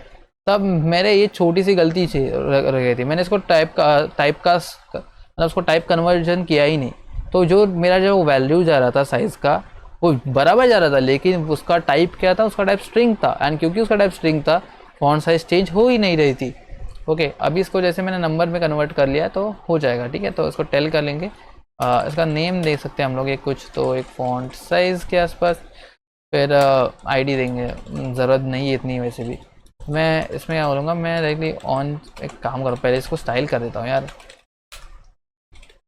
तब मेरे ये छोटी सी गलती रह गई थी। मैंने इसको टाइप कास्ट मतलब उसको टाइप कन्वर्जन किया ही नहीं। तो जो मेरा जो वैल्यू जा रहा था साइज़ का वो बराबर जा रहा था, लेकिन उसका टाइप क्या था, उसका टाइप स्ट्रिंग था। एंड क्योंकि उसका टाइप स्ट्रिंग था फॉन्ट साइज चेंज हो ही नहीं रही थी। ओके, अभी इसको जैसे मैंने नंबर में कन्वर्ट कर लिया तो हो जाएगा, ठीक है। तो इसको टेल कर लेंगे, इसका नेम दे सकते हैं हम लोग एक कुछ, तो एक फॉन्ट साइज़ के आसपास, फिर आईडी देंगे, ज़रूरत नहीं है इतनी वैसे भी। मैं इसमें क्या बोलूँगा, मैं डायरेक्टली ऑन, एक काम करो पहले इसको स्टाइल कर देता हूँ यार,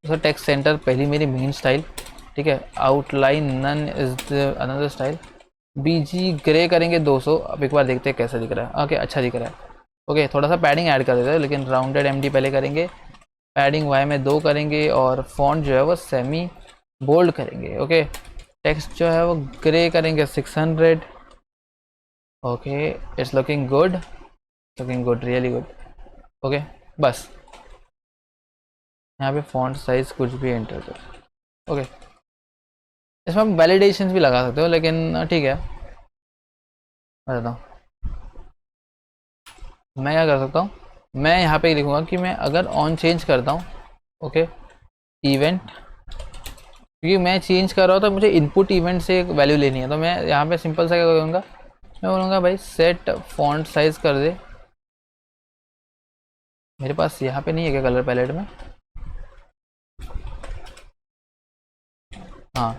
इसका टेक्स्ट सेंटर पहली मेरी मेन स्टाइल, ठीक है। Outline none is another style, BG grey करेंगे 200। अब एक बार देखते हैं कैसा दिख रहा है। ओके, अच्छा दिख रहा है। ओके, थोड़ा सा पैडिंग ऐड कर देते हैं, लेकिन राउंडेड एमडी पहले करेंगे, पैडिंग वाई में 2 करेंगे, और फॉन्ट जो है वो सेमी बोल्ड करेंगे। ओके, टेक्स्ट जो है वो ग्रे करेंगे 600। Okay, it's looking good, really good. Okay, बस यहाँ पे फॉन्ट साइज कुछ भी एंटर कर। ओके, इसमें आप वैलिडेशंस भी लगा सकते हो, लेकिन ठीक है, मैं बताता हूँ मैं क्या कर सकता हूँ। मैं यहाँ पे लिखूँगा कि मैं अगर ऑन चेंज करता हूँ, ओके, इवेंट, क्योंकि मैं चेंज कर रहा हूँ तो मुझे इनपुट इवेंट से एक वैल्यू लेनी है। तो मैं यहाँ पे सिंपल सा क्या करूँगा, मैं बोलूँगा भाई सेट फॉन्ट साइज कर दे। मेरे पास यहाँ पे नहीं है क्या कलर पैलेट में, हाँ,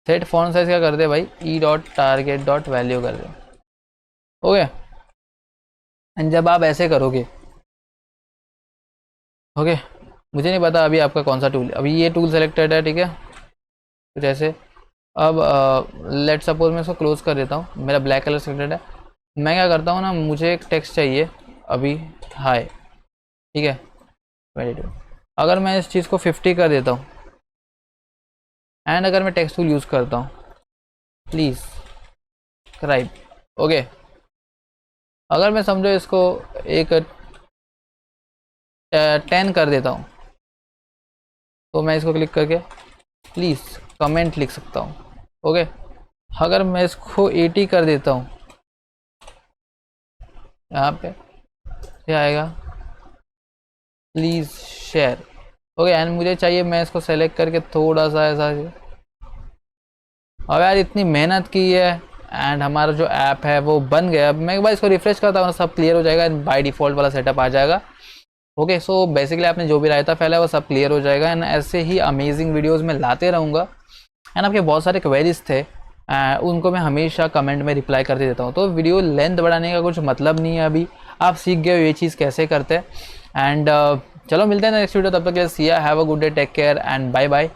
सेट फॉन्ट साइज क्या कर दे भाई, E dot target dot value कर दे। ओके, एंड जब आप ऐसे करोगे, ओके, मुझे नहीं पता अभी आपका कौन सा टूल, अभी ये टूल सेलेक्टेड है, ठीक है, कुछ ऐसे। अब लेट सपोज मैं इसको क्लोज कर देता हूँ, मेरा ब्लैक कलर सेलेक्टेड है। मैं क्या करता हूँ ना, मुझे एक टेक्स्ट चाहिए अभी, हाय, ठीक है, 22। अगर मैं इस चीज़ को 50 कर देता हूँ, एंड अगर मैं टेक्स्ट टूल यूज़ करता हूँ, प्लीज़ सब्सक्राइब, ओके, अगर मैं समझो इसको एक 10 कर देता हूँ, तो मैं इसको क्लिक करके प्लीज़ कमेंट लिख सकता हूँ। ओके, अगर मैं इसको 80 कर देता हूँ, यहाँ पे क्या आएगा, प्लीज़ शेयर। ओके, एंड मुझे चाहिए, मैं इसको सेलेक्ट करके थोड़ा सा ऐसा, अब यार इतनी मेहनत की है एंड हमारा जो ऐप है वो बन गया। अब मैं एक बार इसको रिफ्रेश करता हूँ, सब क्लियर हो जाएगा, बाय डिफ़ॉल्ट वाला सेटअप आ जाएगा। ओके, सो बेसिकली आपने जो भी रायता फैला है वो सब क्लियर हो जाएगा। एंड ऐसे ही अमेजिंग वीडियोस में लाते रहूँगा। एंड आपके बहुत सारे क्वेरीज थे, उनको मैं हमेशा कमेंट में रिप्लाई करते देता हूँ। तो वीडियो लेंथ बढ़ाने का कुछ मतलब नहीं है, अभी आप सीख गए हो ये चीज़ कैसे करते हैं। एंड चलो मिलते हैं नेक्स्ट वीडियो, तब तक के लिए see ya, have a good day, take care and bye bye.